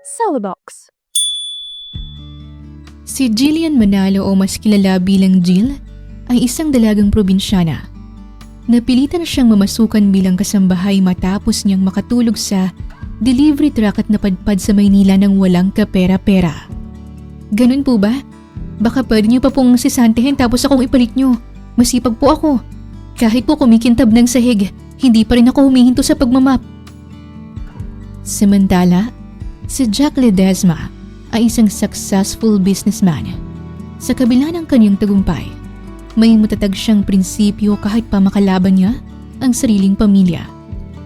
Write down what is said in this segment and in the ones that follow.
Celebox. Si Jillian Manalo o mas kilala bilang Jill ay isang dalagang probinsyana. Napilitan siyang mamasukan bilang kasambahay matapos niyang makatulog sa delivery truck at napadpad sa Maynila ng walang kapera-pera. Ganun po ba? Baka pwede niyo pa pong sisantihin tapos akong ipalit niyo. Masipag po ako. Kahit po kumikintab ng sahig, hindi pa rin ako humihinto sa pagmamap. Samantala, si Jack Ledesma ay isang successful businessman. Sa kabila ng kanyang tagumpay, may matatag siyang prinsipyo kahit pa makalaban niya ang sariling pamilya.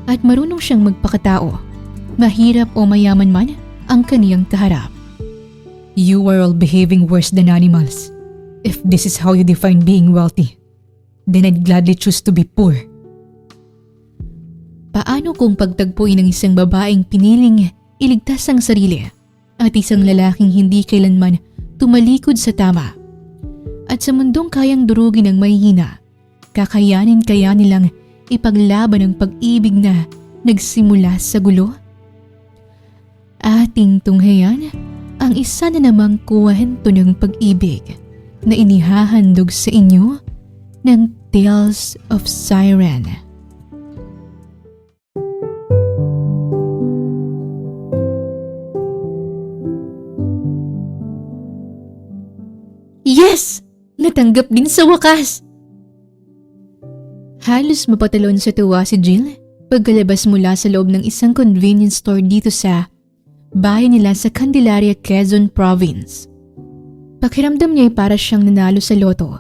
At marunong siyang magpakatao, mahirap o mayaman man ang kaniyang kaharap. You are all behaving worse than animals. If this is how you define being wealthy, then I'd gladly choose to be poor. Paano kung pagtagpuin ng isang babaeng piniling iligtas ang sarili at isang lalaking hindi kailanman tumalikod sa tama? At sa mundong kayang durugin ng mahihina, kakayanin kaya nilang ipaglaban ang pag-ibig na nagsimula sa gulo? Ating tunghayan ang isa na namang kwento ng pag-ibig na inihahandog sa inyo ng Tales of Siren. Yes! Natanggap din sa wakas! Halos mapatalon sa tuwa si Jill pagkalabas mula sa loob ng isang convenience store dito sa bahay nila sa Candelaria, Quezon Province. Pakiramdam niya ay para siyang nanalo sa loto,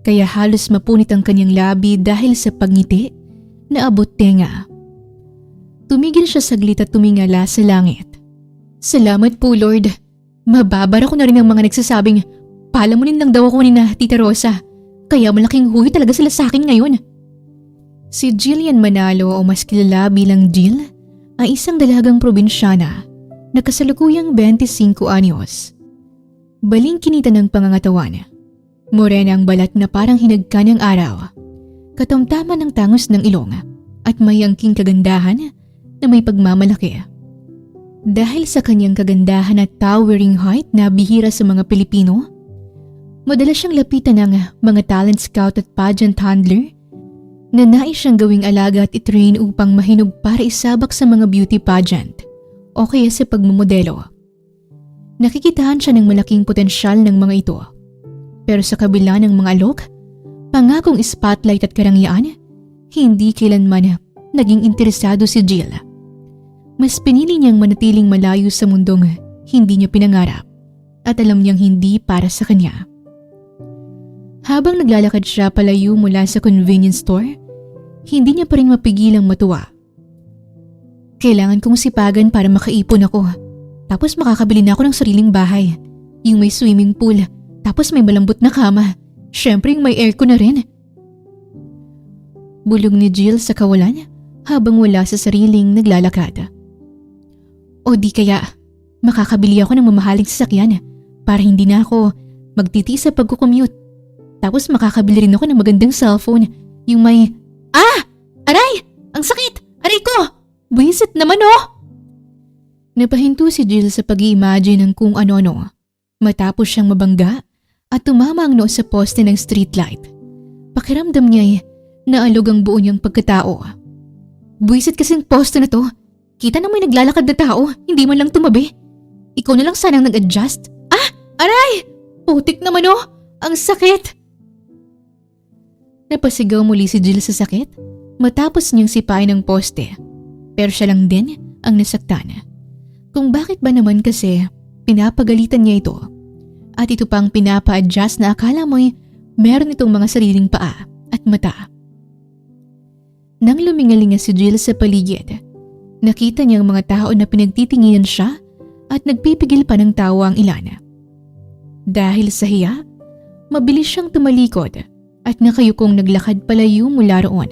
kaya halos mapunit ang kanyang labi dahil sa pagngiti na abot tenga. Tumigil siya saglit at tumingala sa langit. Salamat po, Lord. Mababara ko na rin ang mga nagsasabing palamunin lang daw ako ni na Tita Rosa, kaya malaking huy talaga sila sa akin ngayon. Si Jillian Manalo o mas kilala bilang Jill ay isang dalagang probinsyana na kasalukuyang 25 anyos. Baling-kinita ng pangangatawan. Morena ang balat na parang hinagka ng araw. Katamtaman ng tangos ng ilong at may angking kagandahan na may pagmamalaki. Dahil sa kanyang kagandahan at towering height na bihira sa mga Pilipino, madalas siyang lapitan ng mga talent scout at pageant handler na nais siyang gawing alaga at itrain upang mahinog para isabak sa mga beauty pageant o kaya sa pagmumodelo. Nakikitaan siya ng malaking potensyal ng mga ito. Pero sa kabila ng mga alok, pangakong spotlight at karangyaan, hindi kailanman naging interesado si Jill. Mas pinili niyang manatiling malayo sa mundong hindi niya pinangarap at alam niyang hindi para sa kanya. Habang naglalakad siya palayo mula sa convenience store, hindi niya pa rin mapigilang matuwa. Kailangan kong sipagan para makaipon ako. Tapos makakabili na ako ng sariling bahay. Yung may swimming pool, tapos may malambot na kama. Syempre yung may aircon na rin. Bulong ni Jill sa kawalan habang wala sa sariling naglalakad. O di kaya, makakabili ako ng mamahaling sasakyan para hindi na ako magtitiis sa pagkukommute. Tapos makakabili rin ako ng magandang cellphone, yung may, Aray! Ang sakit! Aray ko! Buwisit naman oh! Napahinto si Jill sa pag-i-imagine ng kung ano-ano, matapos siyang mabangga at tumama ang noo sa poste ng streetlight. Pakiramdam niya naalog ang buo niyang pagkatao. Buwisit kasing poste na to. Kita na may naglalakad na tao, hindi man lang tumabi. Ikaw na lang sanang nag-adjust. Aray! Putik naman oh! Ang sakit! Napasigaw muli si Jill sa sakit matapos niyang sipain ang poste. Pero siya lang din ang nasaktan. Kung bakit ba naman kasi pinapagalitan niya ito at ito pang pinapa-adjust na akala mo'y meron itong mga sariling paa at mata. Nang lumingalinga si Jill sa paligid, nakita niya ang mga tao na pinagtitinginan siya at nagpipigil pa ng tawa ang ilan. Dahil sa hiya, mabilis siyang tumalikod at nakayukong naglakad palayo mula roon.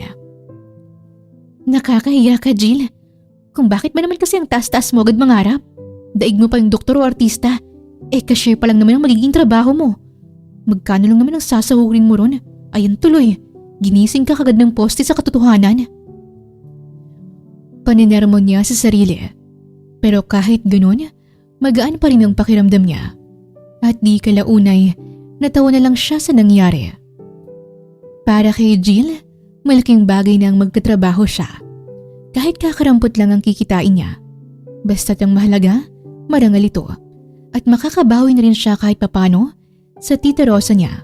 Nakakahiya ka, Jill. Kung bakit ba naman kasi ang taas-taas mo agad mangarap? Daig mo pa yung doktor o artista. Cashier pa lang naman ang magiging trabaho mo. Magkano lang naman ang sasahurin mo ron? Ayan tuloy, ginising ka kagad ng poste sa katotohanan. Paninarmo niya sa sarili. Pero kahit ganun, Magaan pa rin ang pakiramdam niya at di kalaunay natawa na lang siya sa nangyari. Para kay Jill, malaking bagay na ang magtatrabaho siya. Kahit kakarampot lang ang kikitain niya. Basta't ang mahalaga, marangal ito. At makakabawi na rin siya kahit papano sa tita Rosa niya.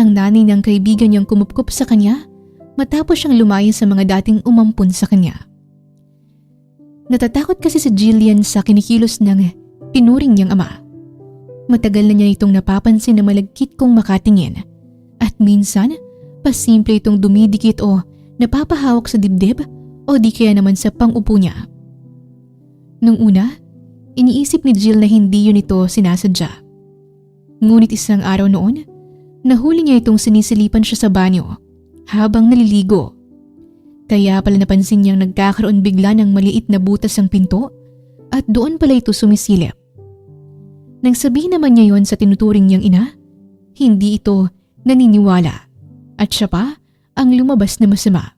Ang nanay ng kaibigan niyang kumupkup sa kanya matapos siyang lumaya sa mga dating umampun sa kanya. Natatakot kasi si Jillian sa kinikilos ng tinuring niyang ama. Matagal na niya itong napapansin na malagkit kong makatingin. At minsan, pasimple itong dumidikit o napapahawak sa dibdib o di kaya naman sa pang-upo niya. Nung una, iniisip ni Jill na hindi yun ito sinasadya. Ngunit isang araw noon, nahuli niya itong sinisilipan siya sa banyo habang naliligo. Kaya pala napansin niyang nagkakaroon bigla ng maliit na butas ang pinto at doon pala ito sumisilip. Nang sabihin naman niya yon sa tinuturing niyang ina, hindi ito naniniwala at siya pa ang lumabas na masama.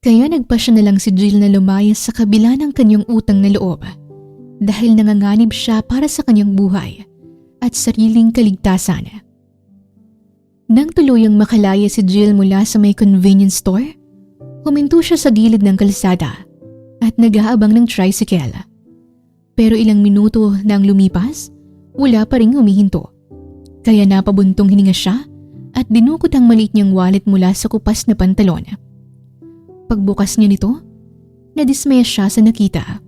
Kaya nagpa siya na lang si Jill na lumayas sa kabila ng kanyang utang na loob dahil nanganganib siya para sa kanyang buhay at sariling kaligtasan. Nang tuluyang makalaya si Jill mula sa may convenience store, huminto siya sa gilid ng kalsada at nag-aabang ng tricycle. Pero ilang minuto nang lumipas, wala pa ring humihinto. Kaya napabuntong hininga siya at dinukot ang maliit niyang wallet mula sa kupas na pantalon. Pagbukas niya nito, nadismaya siya sa nakita.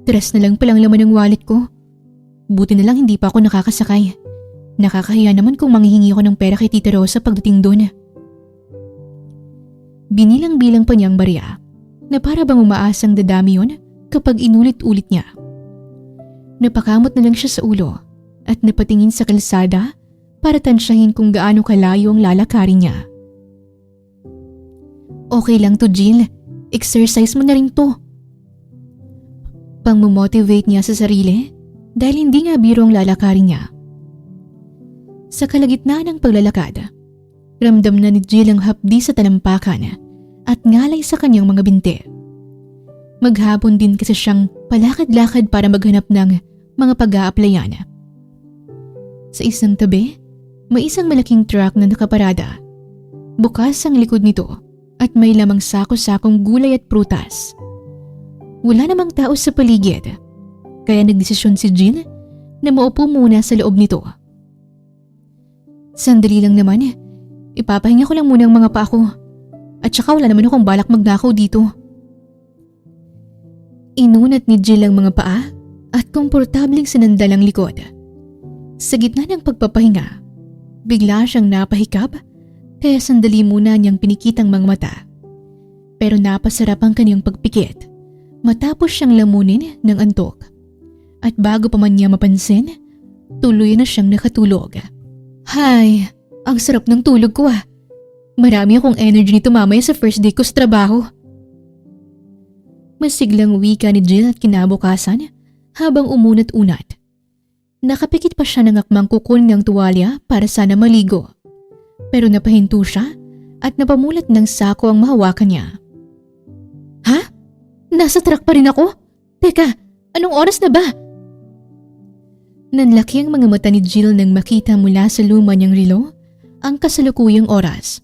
Tres na lang palang laman ng wallet ko. Buti na lang hindi pa ako nakakasakay. Nakakahiya naman kung manghihingi ako ng pera kay Tita Rosa pagdating doon. Binilang-bilang pa niyang barya na para bang umaasang dadami yun kapag inulit-ulit niya. Napakamot na lang siya sa ulo at napatingin sa kalsada para tansyahin kung gaano kalayo ang lalakarin niya. Okay lang to, Jill. Exercise mo na rin to. Pang-motivate niya sa sarili dahil hindi nga biro ang lalakarin niya. Sa kalagitnaan ng paglalakad, ramdam na ni Jill ang hapdi sa talampakan at ngalay sa kanyang mga binti. Maghapon din kasi siyang palakad-lakad para maghanap ng mga pag-a-applyan. Sa isang tabi, may isang malaking truck na nakaparada. Bukas ang likod nito at may lamang sako-sakong gulay at prutas. Wala namang tao sa paligid, kaya nagdesisyon si Jill na maupo muna sa loob nito. Sandali lang naman, ipapahinga ko lang muna ang mga paa ko. At saka wala naman akong balak magnakaw dito. Inunat ni Jill ang mga paa at komportabling sinandal ang likod. Sa gitna ng pagpapahinga, bigla siyang napahikab kaya sandali muna niyang pinikitang mga mata. Pero napasarap ang kanyang pagpikit matapos siyang lamunin ng antok. At bago pa man niya mapansin, tuloy na siyang nakatulog. Hay, ang sarap ng tulog ko ah. Marami akong energy nito mamaya sa first day ko sa trabaho. Masiglang wika ni Jill at kinabukasan habang umunat-unat. Nakapikit pa siya ng akmang kukunin ng tuwalya para sana maligo. Pero napahinto siya at napamulat ng sako ang mahawakan niya. Ha? Nasa truck pa rin ako? Teka, anong oras na ba? Nanlaki ang mga mata ni Jill nang makita mula sa luma niyang relo ang kasalukuyang oras.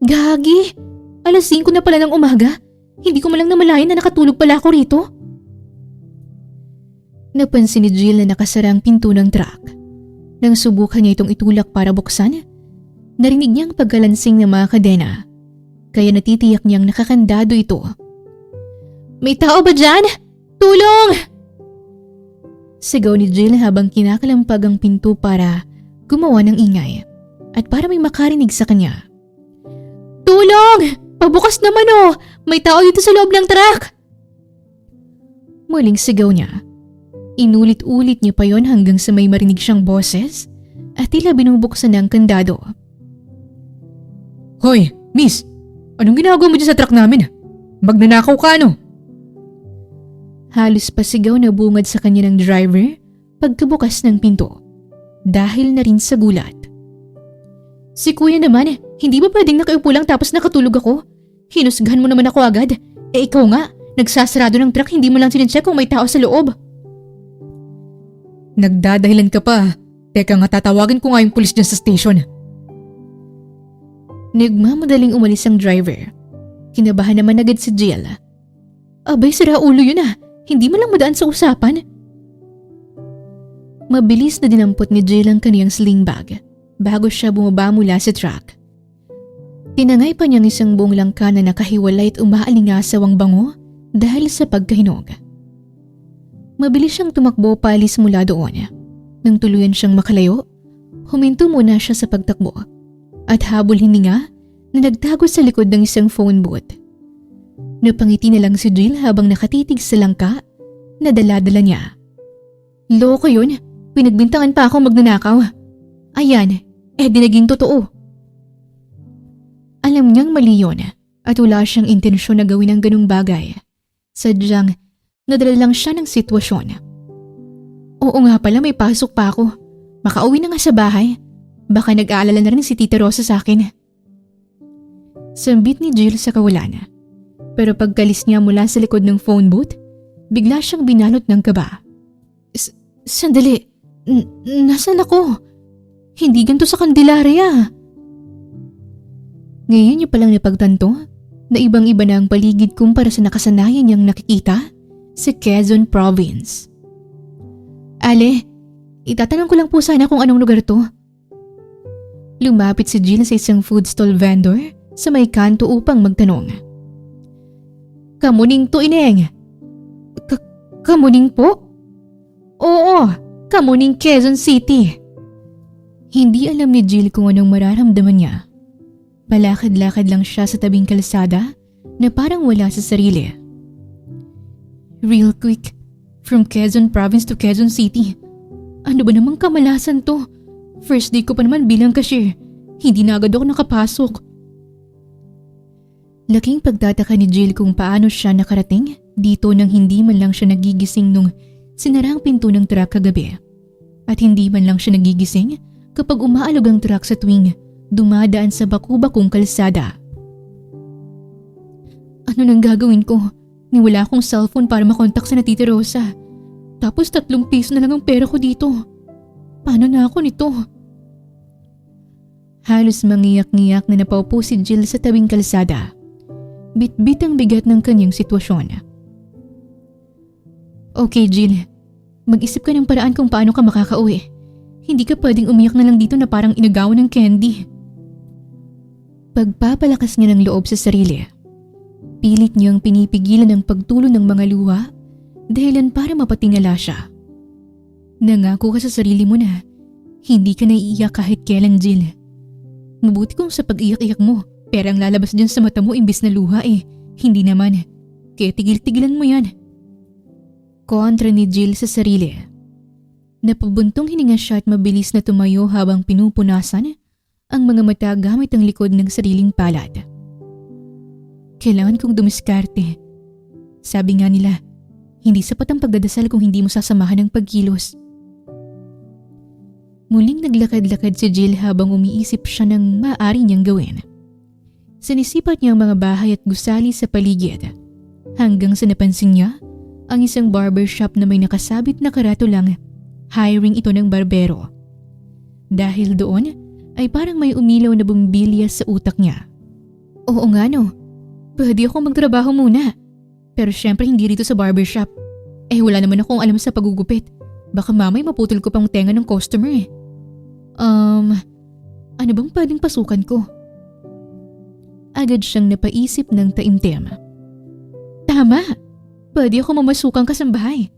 Gagi! Alas 5 na pala ng umaga. Hindi ko malang namalayan na nakatulog pala ako rito. Napansin ni Jill na nakasara ang pinto ng truck. Nang subukan niya itong itulak para buksan, narinig niya ang pagkalansing ng mga kadena. Kaya natitiyak niyang nakakandado ito. May tao ba dyan? Tulong! Sigaw ni Jill habang kinakalampag ang pinto para gumawa ng ingay at para may makarinig sa kanya. Tulong! Pabukas naman oh! May tao dito sa loob ng truck! Muling sigaw niya. Inulit-ulit niya pa yon hanggang sa may marinig siyang boses at tila binubuksan ng kandado. Hoy, miss! Anong ginagawa mo dyan sa truck namin? Magnanakaw ka ano? Halos pasigaw na bungad sa kanya ng driver pagkabukas ng pinto dahil na rin sa gulat. Si kuya naman, hindi ba pwedeng nakaupo lang tapos nakatulog ako? Hinusgahan mo naman ako agad. Ikaw nga, Nagsasarado ng truck, hindi mo lang sinecheck kung may tao sa loob. Nagdadahilan ka pa. Teka nga, tatawagin ko nga yung pulis dyan sa station. Nagmamadaling umalis ang driver. Kinabahan naman agad si Jill. Abay, sira ulo yun ah. Hindi mo lang madaan sa usapan. Mabilis na dinampot ni Jill ang kaniyang sling bag bago siya bumaba mula sa truck. Tinangay pa niyang isang buong langka na nakahiwalay at umaalingasawang bango dahil sa pagkahinog. Mabilis siyang tumakbo paalis mula doon. Nang tuluyan siyang makalayo, huminto muna siya sa pagtakbo at habol hininga na nagtago sa likod ng isang phone booth. Napangiti na lang si Jill habang nakatitig sa langka na dala-dala niya. Loko yun, pinagbintangan pa ako magnanakaw. Ayan, di naging totoo. Alam niyang mali yun at wala siyang intensyon na gawin ang ganung bagay. Sadyang nadala lang siya ng sitwasyon. Oo nga pala, may pasok pa ako. Makauwi na nga sa bahay. Baka nag-aalala na rin si Tita Rosa sa akin. Sambit ni Jill sa kawalan. Pero pagkalis niya mula sa likod ng phone booth, bigla siyang binalot ng kaba. Sandali, nasaan ako? Hindi ganito sa Candelaria. Ngayon niya palang napagtanto na ibang-iba na ang paligid kumpara sa nakasanayan niyang nakikita sa Quezon Province. Ale, itatanong ko lang po sana kung anong lugar to. Lumapit si Jill sa isang food stall vendor sa may kanto upang magtanong. Kamuning to, Ineng? Kamuning po? Oo, Kamuning, Quezon City. Hindi alam ni Jill kung anong mararamdaman niya. Palakad-lakad lang siya sa tabing kalsada na parang wala sa sarili. Real quick, from Quezon Province to Quezon City. Ano ba namang kamalasan to? First day ko pa naman bilang cashier. Hindi na agad ako nakapasok. Laking pagtataka ni Jill kung paano siya nakarating dito nang hindi man lang siya nagigising nung sinara ang pinto ng truck kagabi. At hindi man lang siya nagigising kapag umaalog ang truck sa tuwing dumadaan sa baku-bakong kalsada. Ano nang gagawin ko? Ni wala akong cellphone para makontak sa Tita Rosa. Tapos 3 piso na lang ang pera ko dito. Paano na ako nito? Halos mangiyak-ngiyak na napaupo si Jill sa tabing kalsada. Bit-bit ang bigat ng kanyang sitwasyon. Okay, Jill. Mag-isip ka ng paraan kung paano ka makakauwi. Hindi ka pwedeng umiyak na lang dito na parang inagawan ng candy. Pagpapalakas niya ng loob sa sarili. Pilit niyang pinipigilan ang pagtulo ng mga luha dahilan para mapatingala siya. Nangako ka sa sarili mo na hindi ka naiiyak kahit kailan, Jill. Mabuti kung sa pag-iyak-iyak mo, perang lalabas dyan sa mata mo imbis na luha eh. Hindi naman. Kaya tigil-tigilan mo yan. Kontra ni Jill sa sarili. Napabuntong hininga siya at mabilis na tumayo habang pinupunasan ang mga mata gamit ang likod ng sariling palad. Kailangan kong dumiskarte. Sabi nga nila, hindi sapat ang pagdadasal kung hindi mo sasamahan ng pagkilos. Muling naglakad-lakad si Jill habang umiisip siya ng maaari niyang gawin. Sinisipat niya ang mga bahay at gusali sa paligid hanggang sa napansin niya ang isang barbershop na may nakasabit na karatulang hiring ito ng barbero. Dahil doon ay parang may umilaw na bumbilya sa utak niya. Oo nga no, pwede ako magtrabaho muna. Pero syempre hindi rito sa barbershop. Wala naman akong alam sa pagugupit. Baka mamay maputol ko pang tenga ng customer eh. Ano bang pwedeng pasukan ko? Agad siyang napaisip ng taimtim. Tama! Pwede ako mamasukang kasambahay.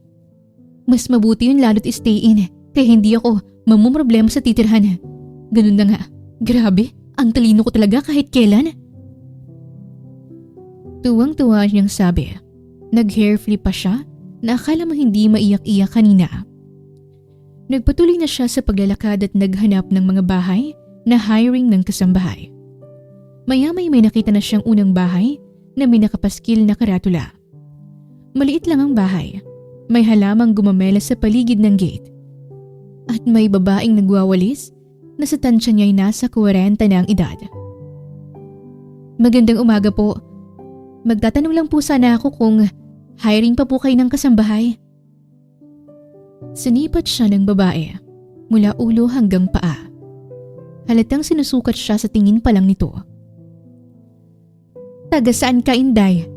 Mas mabuti yun lalo't stay in kaya hindi ako mamumroblema sa titirhan. Ganun na nga. Grabe, ang talino ko talaga kahit kailan. Tuwang-tuwa niyang sabi. Nag-hair flip pa siya na akala mo hindi maiyak-iyak kanina. Nagpatuloy na siya sa paglalakad at naghanap ng mga bahay na hiring ng kasambahay. Maya-may may nakita na siyang unang bahay na may nakapaskil na karatula. Maliit lang ang bahay. May halamang gumamela sa paligid ng gate. At may babaeng nagwawalis na sa tansya niya ay nasa 40 na ang edad. Magandang umaga po. Magtatanong lang po sana ako kung hiring pa po kayo ng kasambahay. Sinipat siya ng babae mula ulo hanggang paa. Halatang sinusukat siya sa tingin pa lang nito. Taga saan ka, Inday?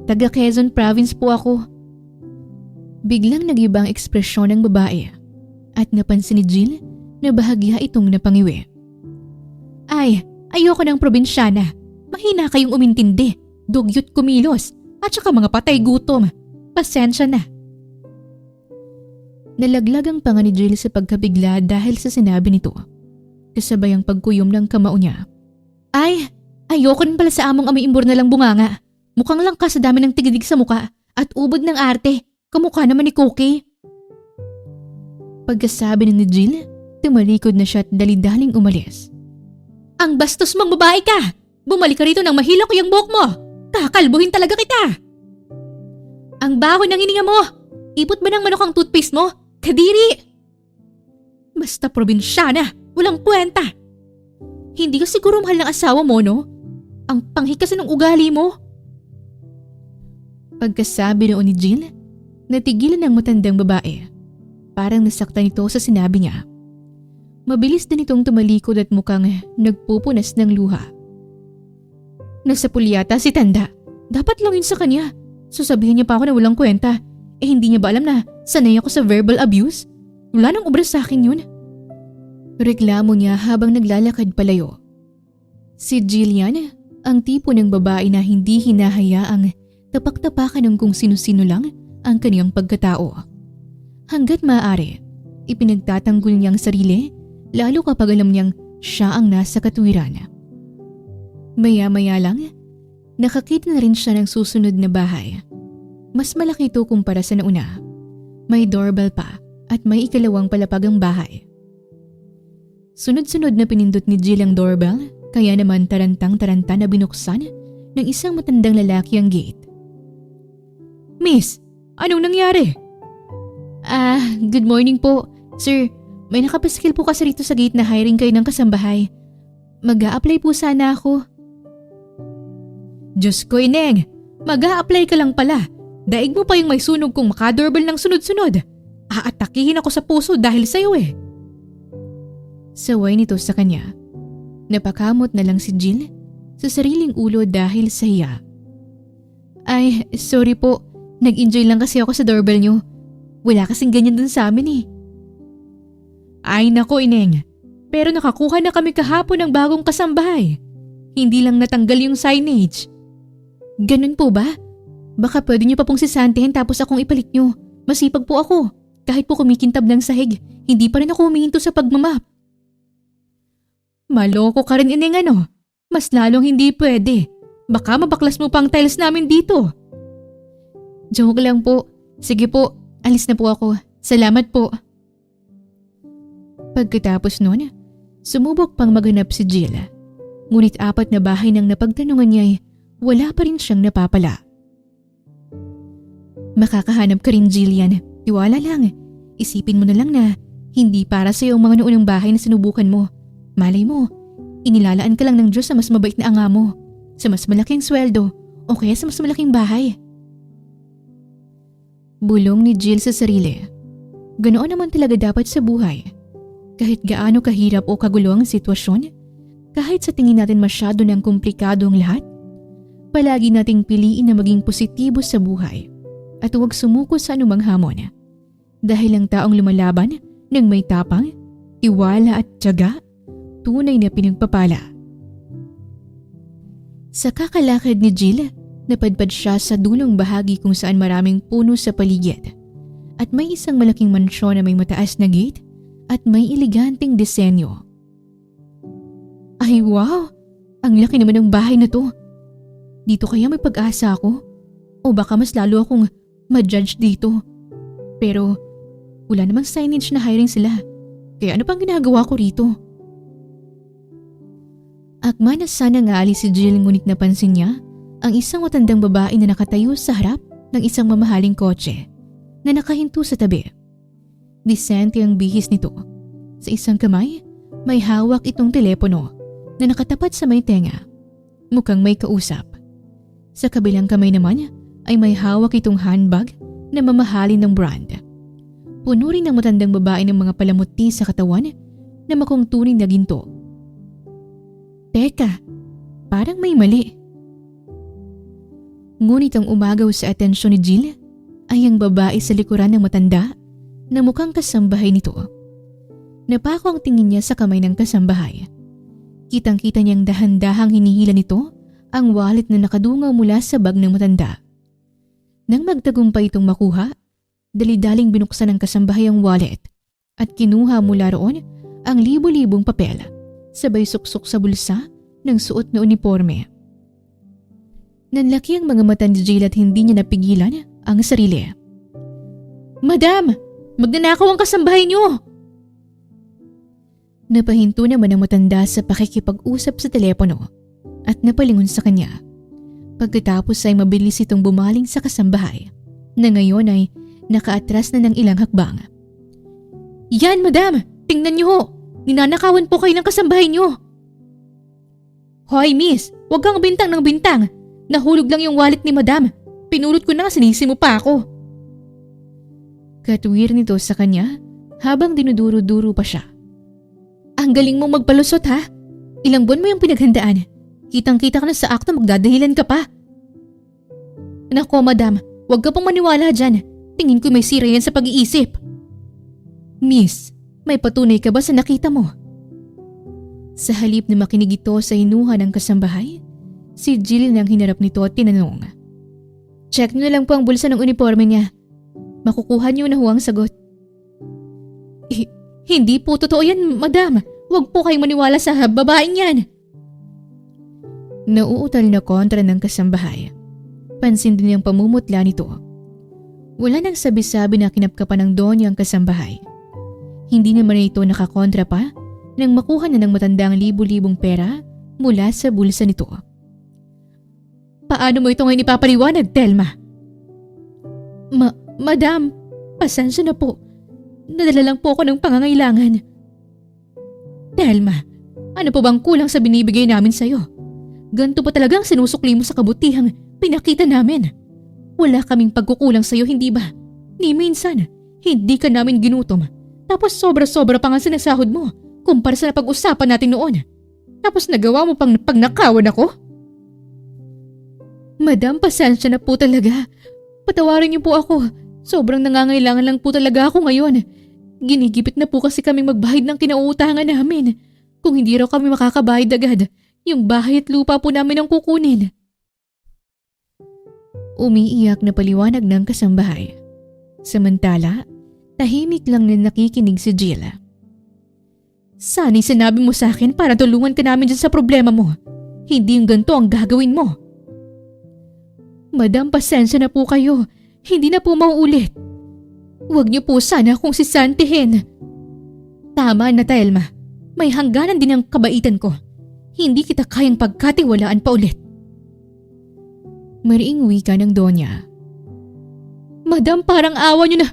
Taga Quezon Province po ako. Biglang nag-iba ang ekspresyon ng babae at napansin ni Jill na bahagya itong napangiwi. Ay, ayoko ng probinsyana. Mahina kayong umintindi, dugyot kumilos, at saka mga patay gutom. Pasensya na. Nalaglag ang panga ni Jill sa pagkabigla dahil sa sinabi nito. Kasabay ang pagkuyom ng kamao niya. Ay, ayoko rin pala sa among amiimbor na lang bunganga. Mukhang lang ka sa dami ng tigidig sa muka at ubod ng arte. Kamukha naman ni Cookie. Pagkasabi ni Jill, tumalikod na siya at dalidaling umalis. Ang bastos mong babae ka! Bumalik ka rito nang mahila ko yung buhok mo! Kakalbuhin talaga kita! Ang baho ng hininga mo! Ipot ba ng manok ang toothpaste mo? Kadiri! Basta probinsyana, walang kwenta! Hindi ka siguro mahal ng asawa mo, no? Ang panghik kasi ng ugali mo. Pagkasabi noon ni Jill, natigilan ang matandang babae. Parang nasaktan ito sa sinabi niya. Mabilis din itong tumalikod at mukhang nagpupunas ng luha. Nasa pulyata si Tanda. Dapat lang yun sa kanya. Sasabihin niya pa ako na walang kwenta. Hindi niya ba alam na sanay ako sa verbal abuse? Wala nang obra sa akin yun. Reklamo niya habang naglalakad palayo. Si Jillian, ang tipo ng babae na hindi hinahayaang tapak-tapakan ng kung sino-sino lang ang kaniyang pagkatao. Hanggat maaari, ipinagtatanggol niyang sarili lalo kapag alam niyang siya ang nasa katwiran. Maya-maya lang, nakakita na rin siya ng susunod na bahay. Mas malaki ito kumpara sa nauna. May doorbell pa at may ikalawang palapag ang bahay. Sunod-sunod na pinindot ni Jill ang doorbell, kaya naman tarantang-taranta na binuksan ng isang matandang lalaki ang gate. Miss, anong nangyari? Good morning po. Sir, may nakapaskil po kasi rito sa gate na hiring kayo ng kasambahay. Mag-a-apply po sana ako. Diyos ko, Ineng, mag-a-apply ka lang pala. Daig mo pa yung may sunog kung makadoorbell ng sunod-sunod. Aatakihin ako sa puso dahil sa'yo eh. Saway nito sa kanya. Napakamot na lang si Jill sa sariling ulo dahil sa hiya. Ay, sorry po. Nag-enjoy lang kasi ako sa doorbell nyo. Wala kasing ganyan dun sa amin eh. Ay nako, Ineng. Pero nakakuha na kami kahapon ng bagong kasambahay. Hindi lang natanggal yung signage. Ganun po ba? Baka pwede nyo pa pong sisantihin tapos akong ipalit nyo. Masipag po ako. Kahit po kumikintab ng sahig, hindi pa rin ako humihinto sa pagmamap. Maloko ka rin, Ineng, ano? Mas lalong hindi pwede. Baka mabaklas mo pang tiles namin dito. Joke lang po. Sige po, alis na po ako. Salamat po. Pagkatapos nun, sumubok pang maghanap si Jill. Ngunit 4 na bahay nang napagtanungan niya ay wala pa rin siyang napapala. Makakahanap ka rin, Jillian. Tiwala lang. Isipin mo na lang na hindi para sa'yo ang mga noonang bahay na sinubukan mo. Malay mo, inilalaan ka lang ng Diyos sa mas mabait na anga mo, sa mas malaking sweldo o kaya sa mas malaking bahay. Bulong ni Jill sa sarili. Ganoon naman talaga dapat sa buhay. Kahit gaano kahirap o kagulo ang sitwasyon, kahit sa tingin natin masyado ng komplikado ang lahat, palagi nating piliin na maging positibo sa buhay at huwag sumuko sa anumang hamon. Dahil ang taong lumalaban ng may tapang, tiwala at tiyaga, tunay na pinagpapala. Sa kakalakad ni Jill, napadpad siya sa dulong bahagi kung saan maraming puno sa paligid at may isang malaking mansyon na may mataas na gate at may eleganteng disenyo. Ay wow! Ang laki naman ng bahay na to. Dito kaya may pag-asa ako? O baka mas lalo akong ma-judge dito? Pero wala namang signage na hiring sila. Kaya ano pang ginagawa ko rito? Akma na sana nga alis si Jill ngunit napansin niya ang isang matandang babae na nakatayo sa harap ng isang mamahaling kotse na nakahinto sa tabi. Disente ang bihis nito. Sa isang kamay, may hawak itong telepono na nakatapat sa may tenga. Mukhang may kausap. Sa kabilang kamay naman ay may hawak itong handbag na mamahalin ng brand. Puno rin ng matandang babae ng mga palamuti sa katawan na makong tunay na ginto. Teka, parang may mali. Ngunit ang umagaw sa atensyon ni Jill ay ang babae sa likuran ng matanda na mukhang kasambahay nito. Napako ang tingin niya sa kamay ng kasambahay. Kitang-kita niyang dahan-dahang hinihila nito ang wallet na nakadungaw mula sa bag ng matanda. Nang magtagumpay itong makuha, dali-daling binuksan ng kasambahay ang wallet at kinuha mula roon ang libo-libong papel, sabay suksok sa bulsa ng suot na uniforme. Nanlaki ang mga mata ni Jill at hindi niya napigilan ang sarili. "Madam! Magnanakaw ang kasambahay niyo!" Napahinto naman ang matanda sa pakikipag-usap sa telepono at napalingon sa kanya. Pagkatapos ay mabilis itong bumaling sa kasambahay na ngayon ay nakaatras na ng ilang hakbang. "Yan, madam! Tingnan niyo ho! Ninanakawan po kayo ng kasambahay niyo!" "Hoy, miss! Huwag kang bintang ng bintang! Nahulog lang yung wallet ni madam! Pinulot ko na, sinisi mo pa ako!" Katuwir nito sa kanya habang dinuduro-duro pa siya. "Ang galing mong magpalusot ha! Ilang buwan mo yung pinaghandaan. Kitang-kita ka na sa akto, magdadahilan ka pa." "Nako madam, huwag ka pong maniwala dyan. Tingin ko may sira yan sa pag-iisip." "Miss, may patunay ka ba sa nakita mo?" Sa halip na makinig ito sa hinuha ng kasambahay, si Jill nang hinarap nito at tinanong. "Check nyo na lang po ang bulsa ng uniforme niya. Makukuha niyo na ho ang sagot." Hindi po totoo yan, madam. Huwag po kayong maniwala sa babaeng yan." Nauutal na kontra ng kasambahay. Pansin din ang pamumutla nito. Wala nang sabi-sabi na kinapkapan ng Donya ang kasambahay. Hindi naman ito nakakontra pa nang makuha na ng matandang libu-libong pera mula sa bulsa nito. "Paano mo ito ngayon ipapaliwanag, Telma?" Madam, pasensya na po. Nadala lang po ako ng pangangailangan." "Telma, ano po bang kulang sa binibigay namin sa'yo? Ganito pa talagang sinusukli mo sa kabutihang pinakita namin. Wala kaming pagkukulang sa'yo, hindi ba? Ni minsan, hindi ka namin ginutom. Tapos sobra-sobra pa nga sinasahod mo kumpara sa napag-usapan natin noon. Tapos nagawa mo pang pagnakawan ako?" "Madam, pasensya na po talaga. Patawarin niyo po ako. Sobrang nangangailangan lang po talaga ako ngayon. Ginigipit na po kasi kaming magbahid ng kinauutangan namin. Kung hindi raw kami makakabayad agad, yung bahay at lupa po namin ang kukunin." Umiiyak na paliwanag ng kasambahay. Samantala, tahimik lang na nakikinig si Jill. "Sana'y sinabi mo sa akin para tulungan ka namin dyan sa problema mo. Hindi yung ganito ang gagawin mo." "Madam, pasensya na po kayo. Hindi na po mauulit. Huwag niyo po sana akong sisantihin." "Tama na, Telma. May hangganan din ang kabaitan ko. Hindi kita kayang pagkatiwalaan pa ulit." Mariing wika ng Donya. "Madam, parang awa niyo na.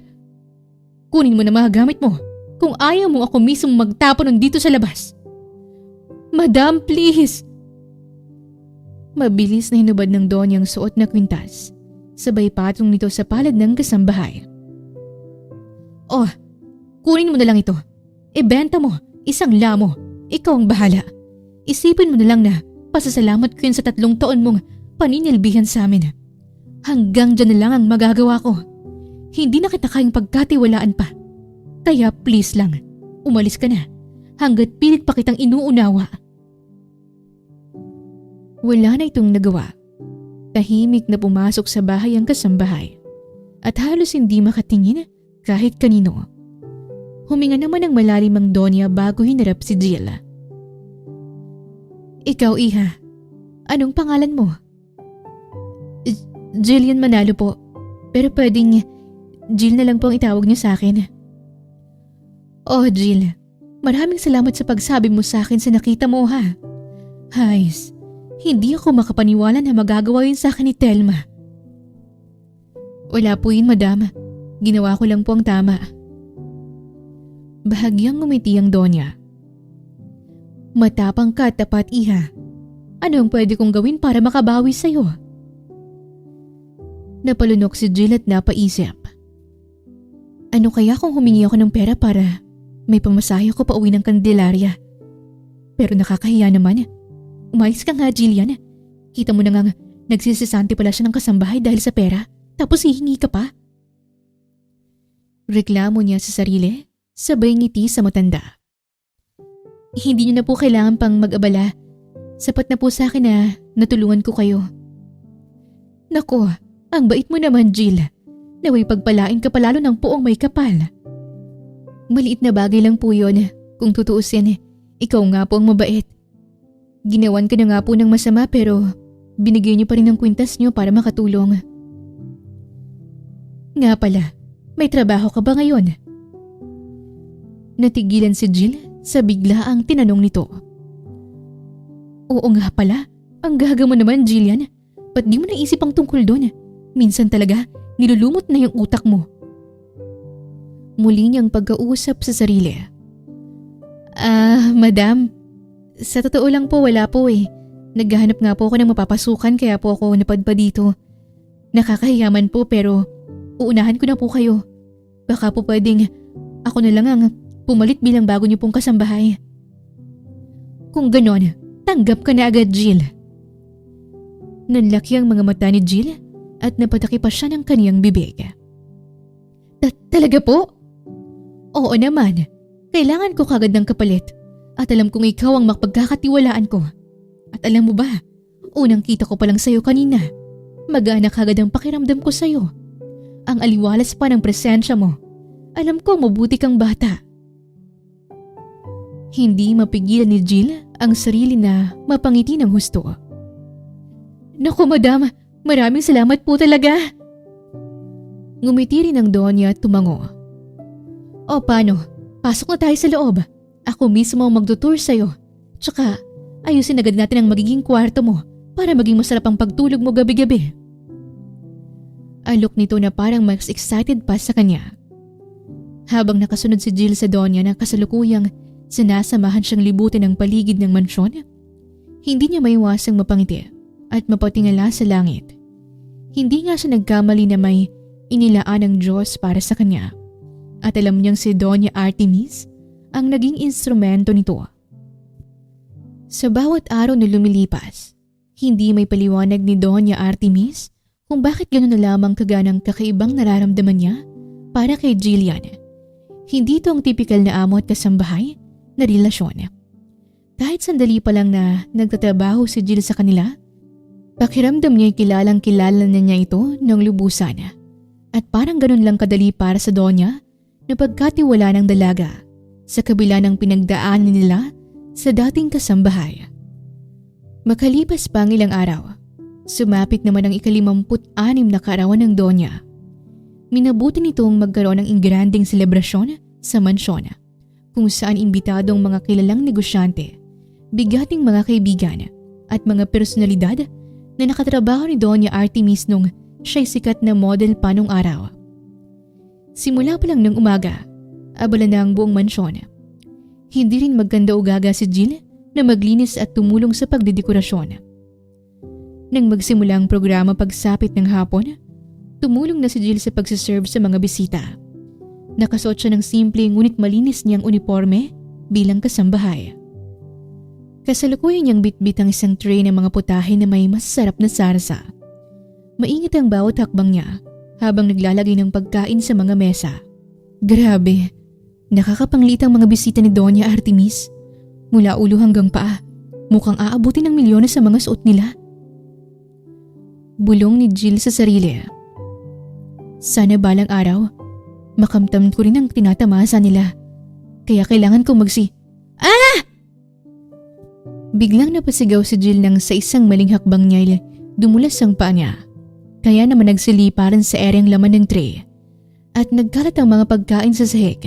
Kunin mo na mga gamit mo kung ayaw mo ako mismo magtapon dito sa labas." "Madam, please." Mabilis na hinubad ng Donya ang suot na kwintas. Sabay patong nito sa palad ng kasambahay. "Oh, kunin mo na lang ito. Ibenta mo, isang lamo. Ikaw ang bahala. Isipin mo na lang na pasasalamat ko yun sa 3 taon mong paninilbihan sa amin. Hanggang dyan na lang ang magagawa ko. Hindi na kita kayang pagkatiwalaan pa. Kaya please lang, umalis ka na hanggat pilit pa kitang inuunawa." Wala na itong nagawa. Tahimik na pumasok sa bahay ang kasambahay at halos hindi makatingin kahit kanino. Huminga naman ng malalim ang Donya bago hinarap si Jill. "Ikaw, iha, anong pangalan mo?" "Jillian Manalo po, pero pwedeng Jill na lang po ang itawag niyo sa akin." "Oh, Jill, maraming salamat sa pagsabi mo sa akin sa nakita mo, ha. Hays, hindi ako makapaniwala na magagawa yun sa akin ni Telma." "Wala po yun, madam. Ginawa ko lang po ang tama." Bahagyang ngumiti ang Donya. "Matapang ka at tapat, iha. Ano ang pwede kong gawin para makabawi sa'yo?" Napalunok si Jill at napaisip. Ano kaya kung humingi ako ng pera para may pamasahe ako pa uwi ng Candelaria? Pero nakakahiya naman. Umayos ka nga, Jillian. Kita mo na nga nagsisisante pala siya ng kasambahay dahil sa pera, tapos hihingi ka pa. Reklamo niya sa sarili, sabay ngiti sa matanda. Hindi niyo na po kailangan pang mag-abala. Sapat na po sa akin na natulungan ko kayo. Nako, ang bait mo naman, Jill. Naway pagpalain ka palalo ng puong may kapal. Maliit na bagay lang po yun. Kung tutuusin, ikaw nga po ang mabait. Ginawan ka na nga po ng masama pero binigay niyo pa rin ang kwintas niyo para makatulong. Nga pala, may trabaho ka ba ngayon? Natigilan si Jill sa biglaang tinanong nito. Oo nga pala, ang gaga mo naman, Jillian. Ba't di mo naisip ang tungkol doon? Minsan talaga, nilulumot na yung utak mo. Muli niyang pagkausap sa sarili. Madam, sa totoo lang po wala po eh. Naghahanap nga po ako ng mapapasukan kaya po ako napadpa dito. Nakakahiyaman po pero uunahan ko na po kayo. Baka po pwedeng ako na lang ang pumalit bilang bago niyo pong kasambahay. Kung ganon, tanggap ka na agad, Jill. Nanlaki ang mga mata ni Jill at napataki pa siya ng kaniyang bibig. Talaga po? Oo naman. Kailangan ko kagad ng kapalit at alam kong ikaw ang mapagkakatiwalaan ko. At alam mo ba, unang kita ko pa lang sa'yo kanina. Mag-anak kagad ang pakiramdam ko sa'yo. Ang aliwalas pa ng presensya mo. Alam ko mabuti kang bata. Hindi mapigilan ni Jill ang sarili na mapangiti ng husto. Naku madam, maraming salamat po talaga. Ngumiti rin ang Donya at tumango. O paano, pasok na tayo sa loob. Ako mismo ang magtutour sa'yo. Tsaka ayusin agad natin ang magiging kwarto mo para maging masarap ang pagtulog mo gabi-gabi. Alok nito na parang mas excited pa sa kanya. Habang nakasunod si Jill sa Donya na kasalukuyang sinasamahan siyang libutin ang paligid ng mansyon, hindi niya maiwasang mapangiti at mapatingala sa langit. Hindi nga siya nagkamali na may inilaan ng Diyos para sa kanya at alam niyang si Donya Artemis ang naging instrumento nito. Sa bawat araw na lumilipas, hindi may paliwanag ni Donya Artemis kung bakit gano'n na lamang kaganang kakaibang nararamdaman niya para kay Jillian. Hindi ito ang tipikal na amo at kasambahay na relasyon. Kahit sandali pa lang na nagtatrabaho si Jill sa kanila, pakiramdam niya'y kilalang-kilala na niya ito ng lubusan. At parang ganun lang kadali para sa Donya na pagkatiwala ng dalaga sa kabila ng pinagdaanan nila sa dating kasambahay. Makalipas pa ang ilang araw, sumapit naman ang 56 na kaarawan ng Donya. Minabuti nitong magkaroon ng ingranding selebrasyon sa mansyon kung saan imbitado ang mga kilalang negosyante, bigating mga kaibigan at mga personalidad na nakatrabaho ni Donya Artemis nung siya'y sikat na model pa nung araw. Simula pa lang ng umaga, abala na ang buong mansyon. Hindi rin magkanda ugaga si Jill na maglinis at tumulong sa pagdedekorasyon. Nang magsimula ang programa pagsapit ng hapon, tumulong na si Jill sa pagsiserve sa mga bisita. Nakasuot siya ng simple ngunit malinis niyang uniforme bilang kasambahay. Kasalukuyan niyang bitbit ang isang tray ng mga putahe na may masarap na sarsa. Maingat ang bawat hakbang niya habang naglalagay ng pagkain sa mga mesa. Grabe, nakakapanglit ang mga bisita ni Donya Artemis. Mula ulo hanggang paa, mukhang aabutin ng milyones sa mga suot nila. Bulong ni Jill sa sarili. Sana balang araw, makamtam ko rin ang tinatamasa nila. Kaya kailangan kong Biglang napasigaw si Jill nang sa isang maling hakbang niya dumulas ang paa niya. Kaya naman nagsiliparan sa ereng laman ng tray. At nagkalat ang mga pagkain sa sahig.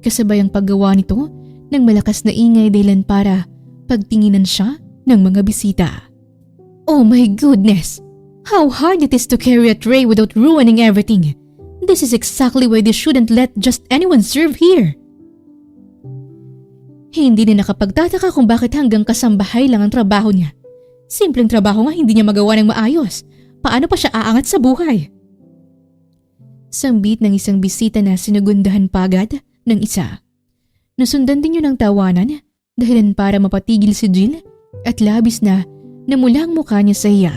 Kasabay ang paggawa nito ng malakas na ingay dahilan para pagtinginan siya ng mga bisita. Oh my goodness! How hard it is to carry a tray without ruining everything. This is exactly why they shouldn't let just anyone serve here. Hindi na nakapagtataka kung bakit hanggang kasambahay lang ang trabaho niya. Simpleng trabaho nga hindi niya magawa ng maayos. Paano pa siya aangat sa buhay? Sambit ng isang bisita na sinugundahan pagad ng isa. Nasundan din yun ng tawanan dahilan para mapatigil si Jill at labis na namula ang mukha niya sa iya.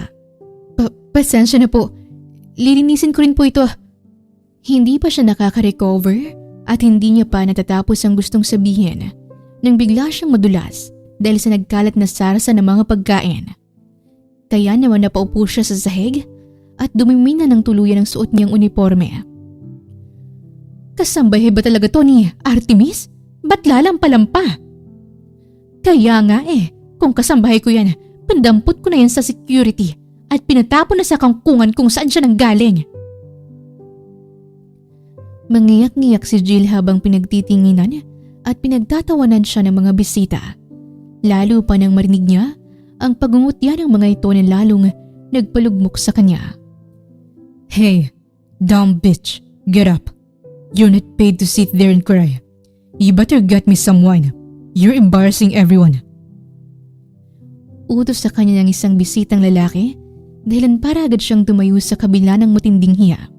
Pasensya na po. Lilinisin ko rin po ito. Hindi pa siya nakaka-recover at hindi niya pa natatapos ang gustong sabihin nang bigla siyang madulas dahil sa nagkalat na sarsa ng mga pagkain. Kaya naman napaupo siya sa sahig at dumimi na ng tuluyan ang suot niyang uniforme. Kasambahay ba talaga to ni Artemis? Ba't lalampalampa? Kaya nga kung kasambahay ko yan, pandampot ko na yan sa security at pinatapon na sa kangkungan kung saan siya nanggaling. Mangiyak-ngiyak si Jill habang pinagtitinginan at pinagtatawanan siya ng mga bisita. Lalo pa nang marinig niya ang pagungutya ng mga ito na lalong nagpalugmok sa kanya. Hey, dumb bitch, get up. You're not paid to sit there and cry. You better get me some wine. You're embarrassing everyone. Utos sa kanya ng isang bisitang lalaki dahilan para agad siyang tumayo sa kabila ng matinding hiya.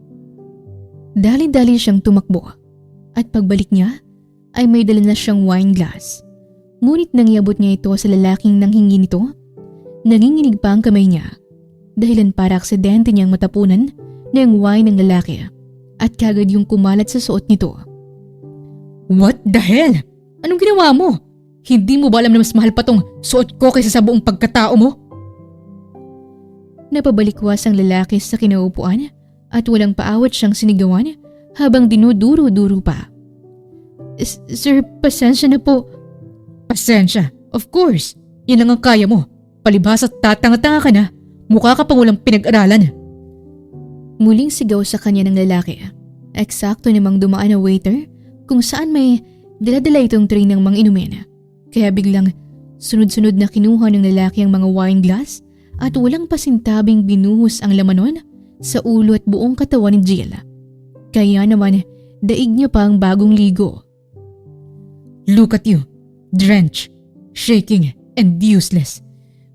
Dali-dali siyang tumakbo at pagbalik niya ay may dala na siyang wine glass. Ngunit nang iabot niya ito sa lalaking nanghingi nito, nanginginig pa ang kamay niya dahilan para aksidente niyang matapunan ng wine ng lalaki at kagad yung kumalat sa suot nito. What the hell? Anong ginawa mo? Hindi mo ba alam na mas mahal pa tong suot ko kaysa sa buong pagkatao mo? Napabalikwas ang lalaki sa kinaupuan at walang paawat siyang sinigawan habang dinuduro-duro pa. Sir, pasensya na po. Pasensya? Of course. Yan lang ang kaya mo. Palibhas at tatanga-tanga ka na. Mukha ka pang walang pinag-aralan. Muling sigaw sa kanya ng lalaki. Eksakto namang dumaan na waiter kung saan may dala-dala itong tray ng mga inumin. Kaya biglang sunod-sunod na kinuha ng lalaki ang mga wine glass at walang pasintabing binuhos ang laman nun sa ulo at buong katawan ni Jill. Kaya naman daig niya pa ang bagong ligo. Look at you, drenched, shaking, and useless.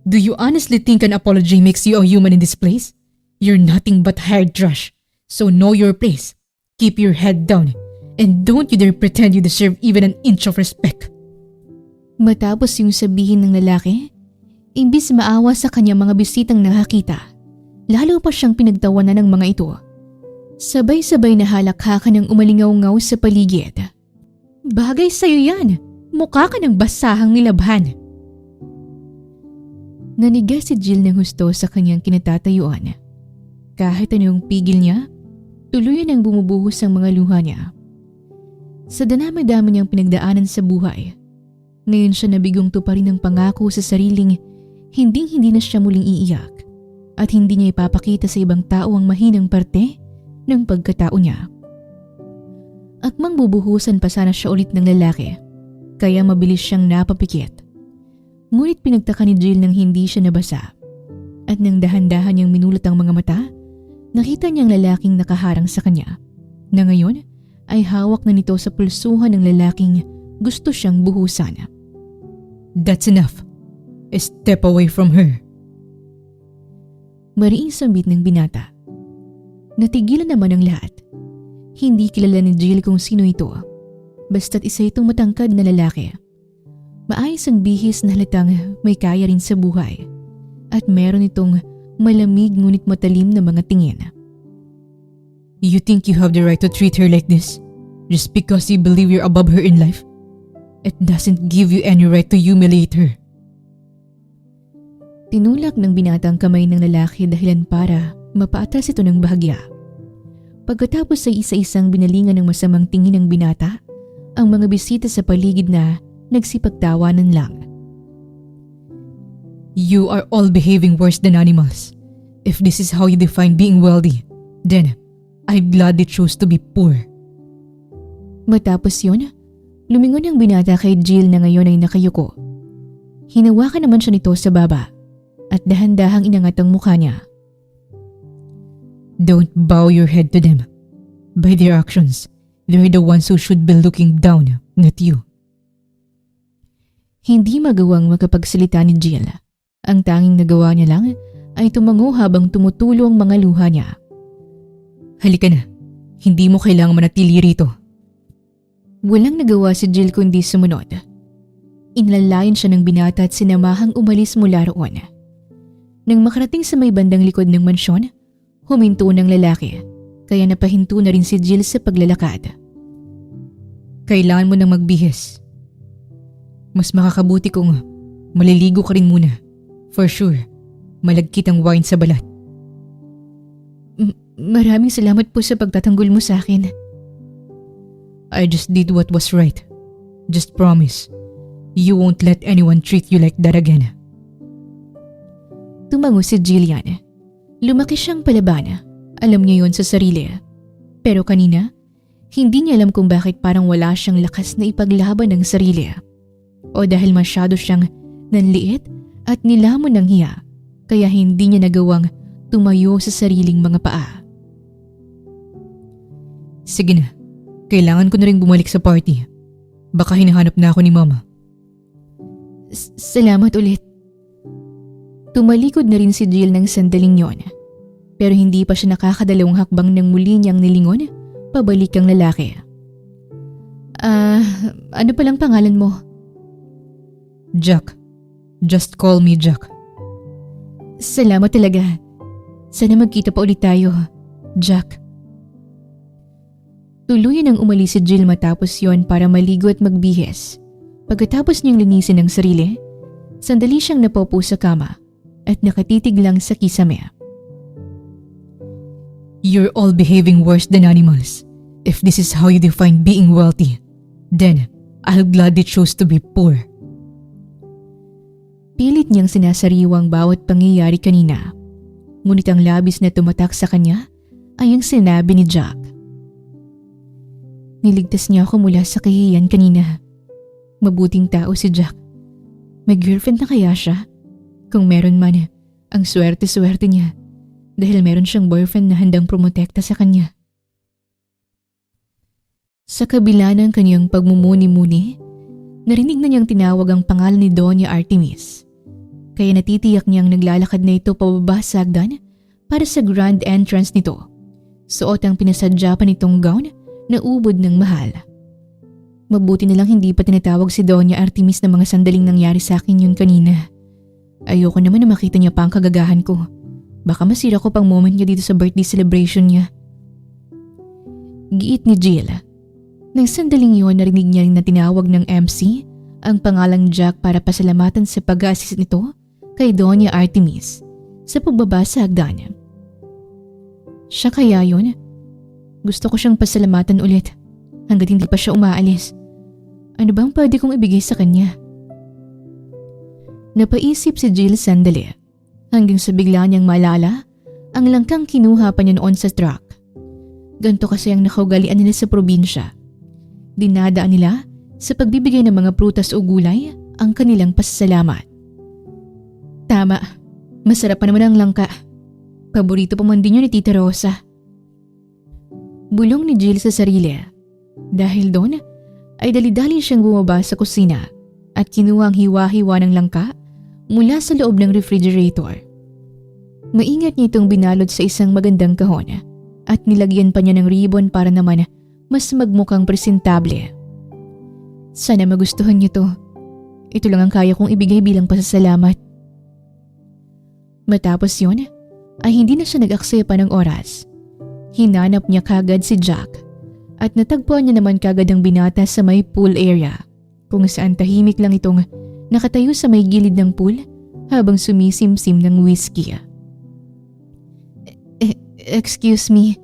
Do you honestly think an apology makes you a human in this place? You're nothing but hired trash, so know your place. Keep your head down, and don't you dare pretend you deserve even an inch of respect. Matapos yung sabihin ng lalaki, imbis maawa sa kanya mga bisitang nakakita, lalo pa siyang pinagtawanan ng mga ito. Sabay-sabay na halakhakan ng umalingaw-ngaw sa paligid. Bagay sa'yo yan, mukha ka ng basahang nilabhan. Naniga si Jill ng husto sa kanyang kinatatayuan. Kahit anong pigil niya, tuloy nang bumubuhos ang mga luha niya. Sa danami-dami niyang pinagdaanan sa buhay, ngayon siya nabigong tuparin ng pangako sa sariling hindi na siya muling iiyak at hindi niya ipapakita sa ibang tao ang mahinang parte ng pagkatao niya. Akmang bubuhusan pa sana siya ulit ng lalaki, kaya mabilis siyang napapikit. Ngunit pinagtaka ni Jill nang hindi siya nabasa at nang dahan-dahan niyang minulot ang mga mata, nakita niyang lalaking nakaharang sa kanya na ngayon ay hawak na nito sa pulsuhan ng lalaking gusto siyang buhusan. That's enough. Step away from her. Mariing sambit ng binata. Natigilan naman ang lahat. Hindi kilala ni Jill kung sino ito. Basta't isa itong matangkad na lalaki. Maayos ang bihis na halatang may kaya rin sa buhay. At meron itong malamig ngunit matalim na mga tingin. You think you have the right to treat her like this? Just because you believe you're above her in life? It doesn't give you any right to humiliate her. Tinulak ng binata ang kamay ng lalaki dahilan para mapaatas ito ng bahagya. Pagkatapos ay isa-isang binalingan ng masamang tingin ng binata, ang mga bisita sa paligid na nagsipagtawanan lang. You are all behaving worse than animals. If this is how you define being wealthy, then I gladly choose to be poor. Matapos yun, lumingon ang binata kay Jill na ngayon ay nakayuko. Hinawakan naman siya nito sa baba at dahan-dahang inangat ang mukha niya. Don't bow your head to them. By their actions, they're the ones who should be looking down, not you. Hindi magawang makapagsalita ni Jill. Ang tanging nagawa niya lang ay tumango habang tumutulo ang mga luha niya. Halika na. Hindi mo kailangang manatili rito. Walang nagawa si Jill kundi sumunod. Inlalayan siya ng binata at sinamahang umalis mula roon. Nang makarating sa may bandang likod ng mansyon, huminto ng lalaki, kaya napahinto na rin si Jill sa paglalakad. Kailangan mo nang magbihis. Mas makakabuti kung maliligo ka rin muna. For sure, malagkit ang wine sa balat. Maraming salamat po sa pagtatanggol mo sa akin. I just did what was right. Just promise, you won't let anyone treat you like that again. Tumango si Jillian. Lumaki siyang palaban. Alam niya yon sa sarili. Pero kanina, hindi niya alam kung bakit parang wala siyang lakas na ipaglaban ng sarili. O dahil masyado siyang nanliit at nilamon ng hiya, kaya hindi niya nagawang tumayo sa sariling mga paa. Sige na, kailangan ko na rin bumalik sa party. Baka hinahanap na ako ni Mama. Salamat ulit. Tumalikod na rin si Jill ng sandaling yon. Pero hindi pa siya nakakadalawang hakbang nang muli niyang nilingon, pabalik ang lalaki. Ano palang pangalan mo? Jack. Just call me Jack. Salamat talaga. Sana magkita pa ulit tayo, Jack. Tuluyan ang umalis si Jill matapos yon para maligo at magbihis. Pagkatapos niyang linisin ang sarili, sandali siyang napopo sa kama at nakatitig lang sa kisame. You're all behaving worse than animals. If this is how you define being wealthy, then I'll gladly choose to be poor. Pilit niyang sinasariwang bawat pangyayari kanina. Ngunit ang labis na tumatak sa kanya ay ang sinabi ni Jack. Niligtas niya ako mula sa kahihiyan kanina. Mabuting tao si Jack. May girlfriend na kaya siya? Kung meron man, ang swerte-swerte niya dahil meron siyang boyfriend na handang promotekta sa kanya. Sa kabila ng kanyang pagmumuni-muni, narinig na niyang tinawag ang pangalan ni Doña Artemis. Kaya natitiyak niyang naglalakad na ito pababa sa hagdan para sa grand entrance nito. Suot ang pinasadya pa nitong gown na ubod ng mahal. Mabuti na lang hindi pa tinatawag si Doña Artemis na mga sandaling nangyari sa akin yun kanina. Ayoko naman na makita niya pa ang kagagahan ko. Baka masira ko pang moment niya dito sa birthday celebration niya. Giit ni Jill. Nang sandaling yun, narinig niya rin na tinawag ng MC ang pangalang Jack para pasalamatan sa pag-assist nito kay Doña Artemis sa pagbaba sa hagdan. Siya kaya yun? Gusto ko siyang pasalamatan ulit hanggat hindi pa siya umaalis. Ano bang pwede kong ibigay sa kanya? Napaisip si Jill sandali hanggang sa bigla niyang maalala ang langkang kinuha pa niya noon sa truck. Ganto kasi ang nakaugalian nila sa probinsya. Dinadaan nila sa pagbibigay ng mga prutas o gulay ang kanilang pasasalamat. Tama, masarap pa naman ang langka. Paborito pa man din yun ni Tita Rosa. Bulong ni Jill sa sarili. Dahil doon, ay dali-dali siyang bumaba sa kusina at kinuha ang hiwa-hiwa ng langka mula sa loob ng refrigerator. Maingat niya itong binalot sa isang magandang kahon at nilagyan pa niya ng ribbon para naman mas magmukhang presentable. Sana magustuhan niyo to. Ito lang ang kaya kong ibigay bilang pasasalamat. Matapos yun, ay hindi na siya nag-aksaya pa ng oras. Hinanap niya kagad si Jack at natagpuan niya naman kagad ang binata sa may pool area kung saan tahimik lang itong nakatayo sa may gilid ng pool habang sumisimsim ng whiskey. Excuse me.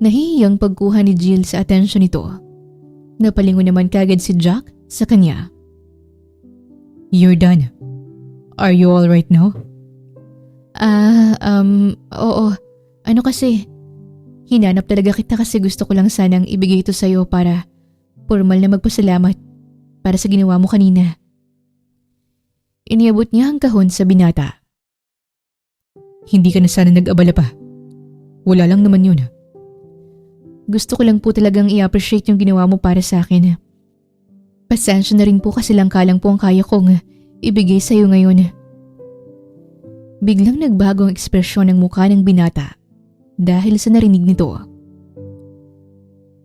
Nahihiyang pagkuha ni Jill sa atensyon nito. Napalingon naman kagad si Jack sa kanya. You're done. Are you all right now? Oo. Ano kasi, hinanap talaga kita kasi gusto ko lang sanang ibigay ito sa'yo para formal na magpasalamat para sa ginawa mo kanina. Iniabot niya ang kahon sa binata. Hindi ka na sana nag-abala pa. Wala lang naman yun. Gusto ko lang po talagang i-appreciate yung ginawa mo para sa akin. Pasensya na rin po kasi langka-lang po ang kaya kong ibigay sa'yo ngayon. Biglang nagbago ang ekspresyon ng mukha ng binata dahil sa narinig nito.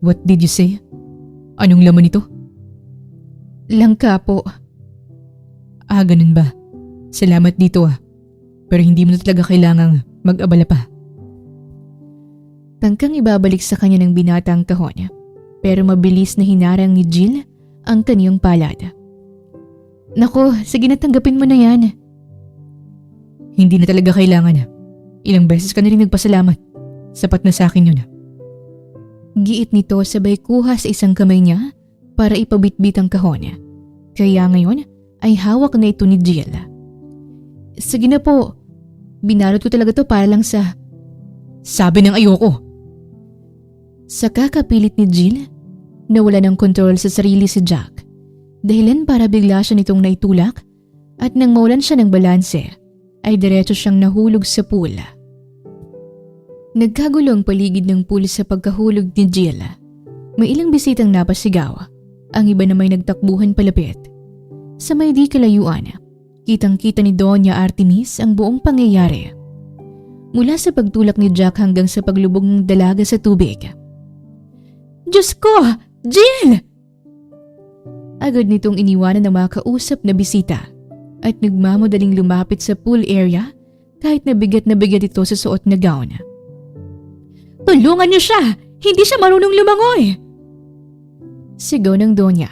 What did you say? Anong laman ito? Langka po. Ganun ba? Salamat dito Pero hindi mo na talaga kailangang mag-abala pa. Tangkang ibabalik sa kanya ng binata ang kahon, pero mabilis na hinarang ni Jill ang kaniyang palad. Nako, sige na, tanggapin mo na yan. Hindi na talaga kailangan. Ilang beses ka na rin nagpasalamat. Sapat na sa akin yun. Giit nito sabay kuha sa isang kamay niya para ipabitbit ang kahon. Kaya ngayon ay hawak na ito ni Jill. Sige na po, binalot ko talaga to para lang sa... Sabi ng ayoko. Sa kakapilit ni Jill, nawala ng kontrol sa sarili si Jack. Dahilan para bigla siya nitong naitulak at nang mawalan siya ng balanse, ay diretso siyang nahulog sa pool. Nagkagulo ang paligid ng pool sa pagkahulog ni Jill. May ilang bisitang napasigaw, ang iba na may nagtakbuhan palapit. Sa may di kalayuan, kitang-kita ni Doña Artemis ang buong pangyayari. Mula sa pagtulak ni Jack hanggang sa paglubog ng dalaga sa tubig. Diyos ko! Jill! Agad nitong iniwanan ng mga kausap na bisita at nagmamadaling lumapit sa pool area kahit na bigat ito sa suot na gown. Tulungan niyo siya! Hindi siya marunong lumangoy! Sigaw ng Donya.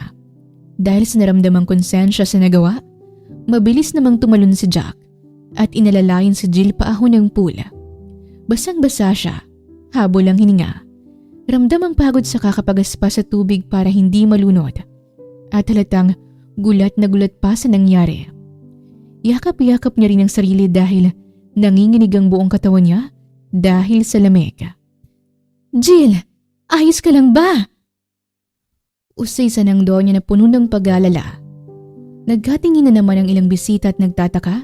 Dahil sa naramdamang konsensya sa nagawa, mabilis namang tumalon si Jack at inalalayan si Jill paahon ng pool. Basang-basa siya, habol ang hininga. Ramdam ang pagod sa kakapagaspa sa tubig para hindi malunod. At halatang gulat na gulat pa sa nangyari. Yakap-yakap niya rin ang sarili dahil nanginginig ang buong katawan niya dahil sa lamig. Jill, ayos ka lang ba? Usay sa ng Donya na puno ng pag-aalala. Nagkatingin na naman ang ilang bisita at nagtataka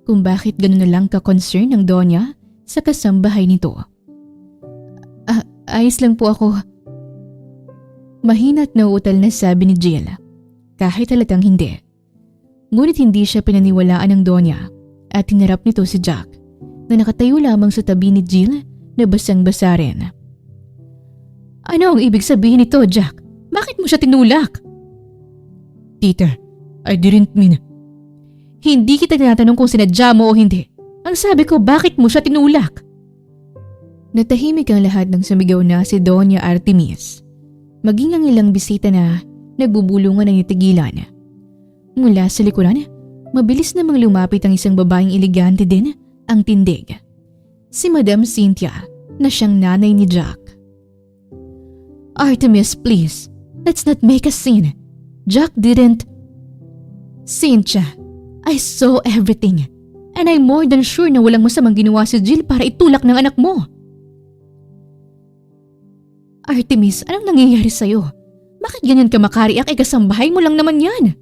kung bakit gano'n na lang ka-concern ng Donya sa kasambahay nito. Ayos lang po ako. Mahina at nauutal na sabi ni Jill, kahit halatang hindi. Ngunit hindi siya pinaniwalaan ng Donya at hinarap nito si Jack na nakatayo lamang sa tabi ni Jill na basang-basa rin. Ano ang ibig sabihin nito, Jack? Bakit mo siya tinulak? Tita, I didn't mean... Hindi kita tinatanong kung sinadya mo o hindi. Ang sabi ko, bakit mo siya tinulak? Natahimik ang lahat ng sumigaw na si Doña Artemis. Maging ang ilang bisita na nagbubulungan ng itigilan. Mula sa likuran, mabilis namang lumapit ang isang babaeng elegante din ang tindig. Si Madam Cynthia na siyang nanay ni Jack. Artemis, please. Let's not make a scene. Jack didn't... Cynthia, I saw everything. And I'm more than sure na walang masamang ginawa si Jill para itulak ng anak mo. Artemis, anong nangyayari sa'yo? Bakit ganyan ka makariak ay kasambahay mo lang naman yan?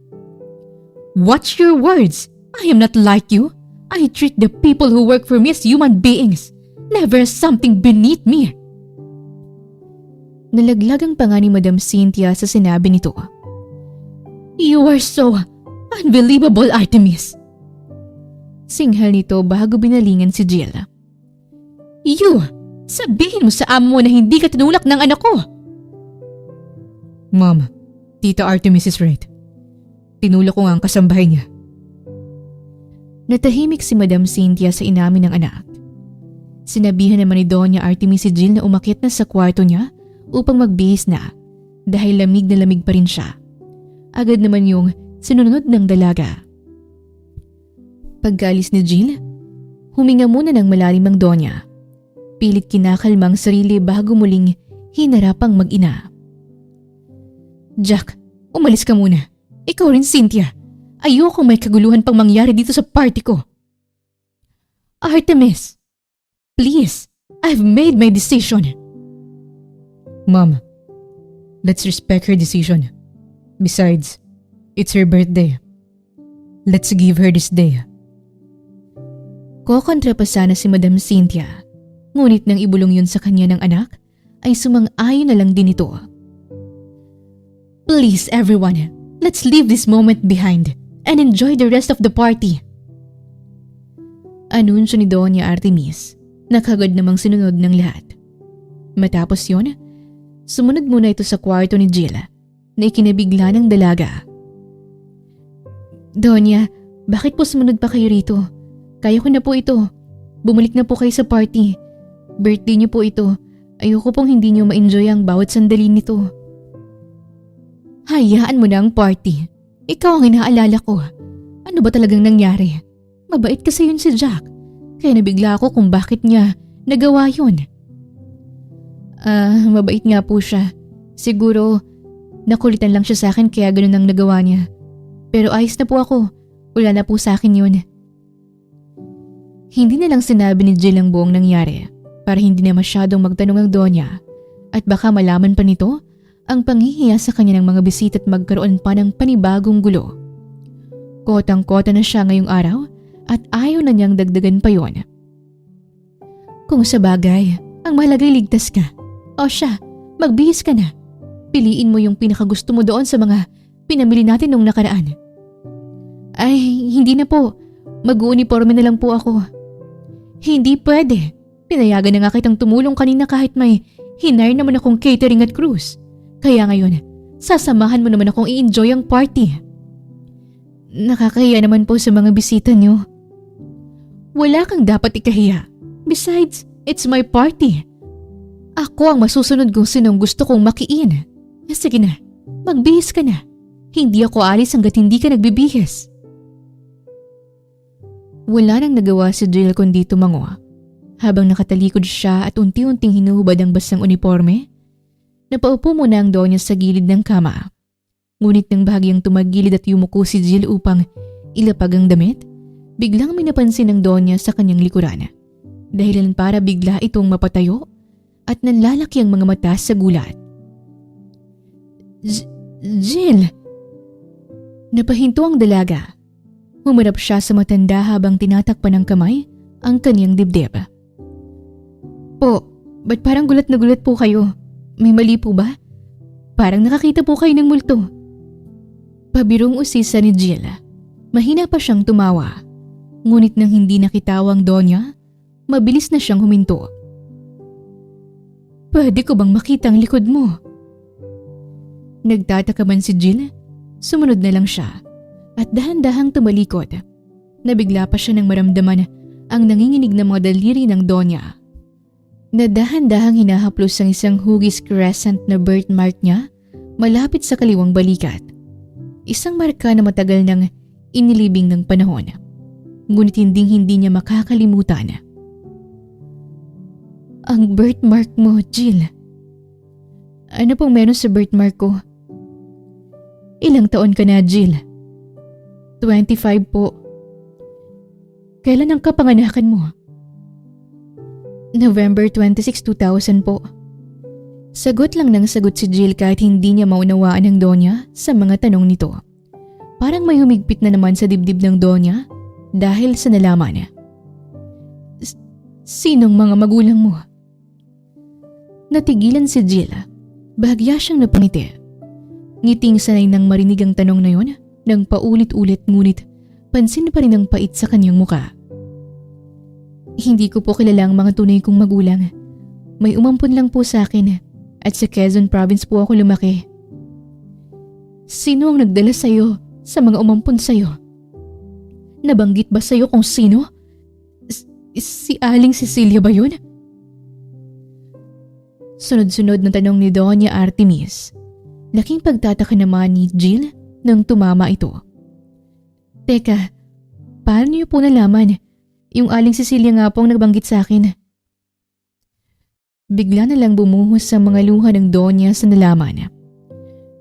Watch your words. I am not like you. I treat the people who work for me as human beings. Never as something beneath me. Nalaglag ang panga ni Madam Cynthia sa sinabi nito. You are so unbelievable, Artemis. Singhal nito bago binalingan si Jill. You! Sabihin mo sa amo mo na hindi ka tinulak ng anak ko! Mom, Tita Artemis is right. Tinulak ko nga ang kasambahay niya. Natahimik si Madam Cynthia sa inamin ng anak. Sinabihan naman ni Doña Artemis si Jill na umakyat na sa kwarto niya upang magbihis na dahil lamig na lamig pa rin siya. Agad naman yung sinunod ng dalaga. Pagkaalis ni Jill, huminga muna ng malalim ang Donya. Pilit kinakalmang sarili bago muling hinarapang mag-ina. Jack, umalis ka muna. Ikaw rin, Cynthia. Ayoko may kaguluhan pang mangyari dito sa party ko. Artemis, please, I've made my decision. Mom, let's respect her decision. Besides, it's her birthday. Let's give her this day. Kokontra pa sana si Madam Cynthia. Ngunit nang ibulong yun sa kanya ng anak, ay sumang-ayon na lang din ito. Please everyone, let's leave this moment behind and enjoy the rest of the party. Anunsyo ni Doña Artemis na kagad namang sinunod ng lahat. Matapos yun, Sumunod muna ito sa kwarto ni Jill na ikinabigla ng dalaga. Donya, bakit po sumunod pa kayo rito? Kaya ko na po ito. Bumalik na po kayo sa party. Birthday niyo po ito. Ayoko pong hindi niyo ma-enjoy ang bawat sandali nito. Hayaan mo na ang party. Ikaw ang inaalala ko. Ano ba talagang nangyari? Mabait kasi yun si Jack. Kaya nabigla ako kung bakit niya nagawa yun. Mabait nga po siya. Siguro, nakulitan lang siya sa akin kaya ganun ang nagawa niya. Pero ayos na po ako. Wala na po sa akin yun. Hindi na lang sinabi ni Jill ang buong nangyari para hindi na masyadong magtanong ang Donya at baka malaman pa nito ang panghihiya sa kanya ng mga bisita at magkaroon pa ng panibagong gulo. Kotang-kota na siya ngayong araw at ayaw na niyang dagdagan pa yon. Kung sa bagay, ang mahalagay ligtas ka. O siya, magbihis ka na. Piliin mo yung pinakagusto mo doon sa mga pinamili natin nung nakaraan. Ay, hindi na po. Mag-uuniforme na lang po ako. Hindi pwede. Pinayagan na nga kitang tumulong kanina kahit may hinire naman akong catering at cruise. Kaya ngayon, sasamahan mo naman akong i-enjoy ang party. Nakakahiya naman po sa mga bisita niyo. Wala kang dapat ikahiya. Besides, it's my party. Ako ang masusunod kung sinong gusto kong makiin. Sige na, magbihis ka na. Hindi ako alis hanggat hindi ka nagbibihis. Wala nang nagawa si Jill kundi tumango. Habang nakatalikod siya at unti-unting hinuhubad ang basang uniforme, napaupo muna ang Donya sa gilid ng kama. Ngunit nang bahagyang tumagilid at yumuko si Jill upang ilapag ang damit, biglang may napansin ng Donya sa kanyang likuran. Dahilan para bigla itong mapatayo at nanlalaki ang mga mata sa gulat. Jill! Napahinto ang dalaga. Humarap siya sa matanda habang tinatakpan ng kamay ang kanyang dibdib. Po, ba't parang gulat na gulat po kayo? May mali po ba? Parang nakakita po kayo ng multo. Pabirong usisa ni Jill. Mahina pa siyang tumawa. Ngunit nang hindi nakitawa ang Donya, mabilis na siyang huminto. Pwede ko bang makita ang likod mo? Nagtataka man si Jill, sumunod na lang siya at dahan-dahang tumalikod. Nabigla pa siya nang maramdaman ang nanginginig na mga daliri ng Donya. Na dahan-dahang hinahaplos ang isang hugis crescent na birthmark niya malapit sa kaliwang balikat. Isang marka na matagal nang inilibing ng panahon. Ngunit hindi niya makakalimutan. Ang birthmark mo, Jill. Ano pong meron sa birthmark ko? Ilang taon ka na, Jill? 25 po. Kailan ang kapanganakan mo? November 26, 2000 po. Sagot lang ng sagot si Jill kahit hindi niya maunawaan ang Donya sa mga tanong nito. Parang may humigpit na naman sa dibdib ng Donya dahil sa nalaman. Sinong mga magulang mo? Natigilan si Jill. Bahagya siyang napangiti. Ngiting sanay nang marinig ang tanong na yon nang paulit-ulit ngunit pansin pa rin ang pait sa kanyang muka. Hindi ko po kilala ang mga tunay kong magulang. May umampon lang po sa akin at sa Quezon Province po ako lumaki. Sino ang nagdala sa'yo sa mga umampon sa'yo? Nabanggit ba sa'yo kung sino? Si Aling Cecilia ba yun? Sunod-sunod na tanong ni Donya Artemis. Laking pagtataka naman ni Jill nang tumama ito. Teka, paano niyo po nalaman? Yung Aling Cecilia nga po ang nagbanggit sa akin. Bigla na lang bumuhos sa mga luha ng Donya sa nalaman.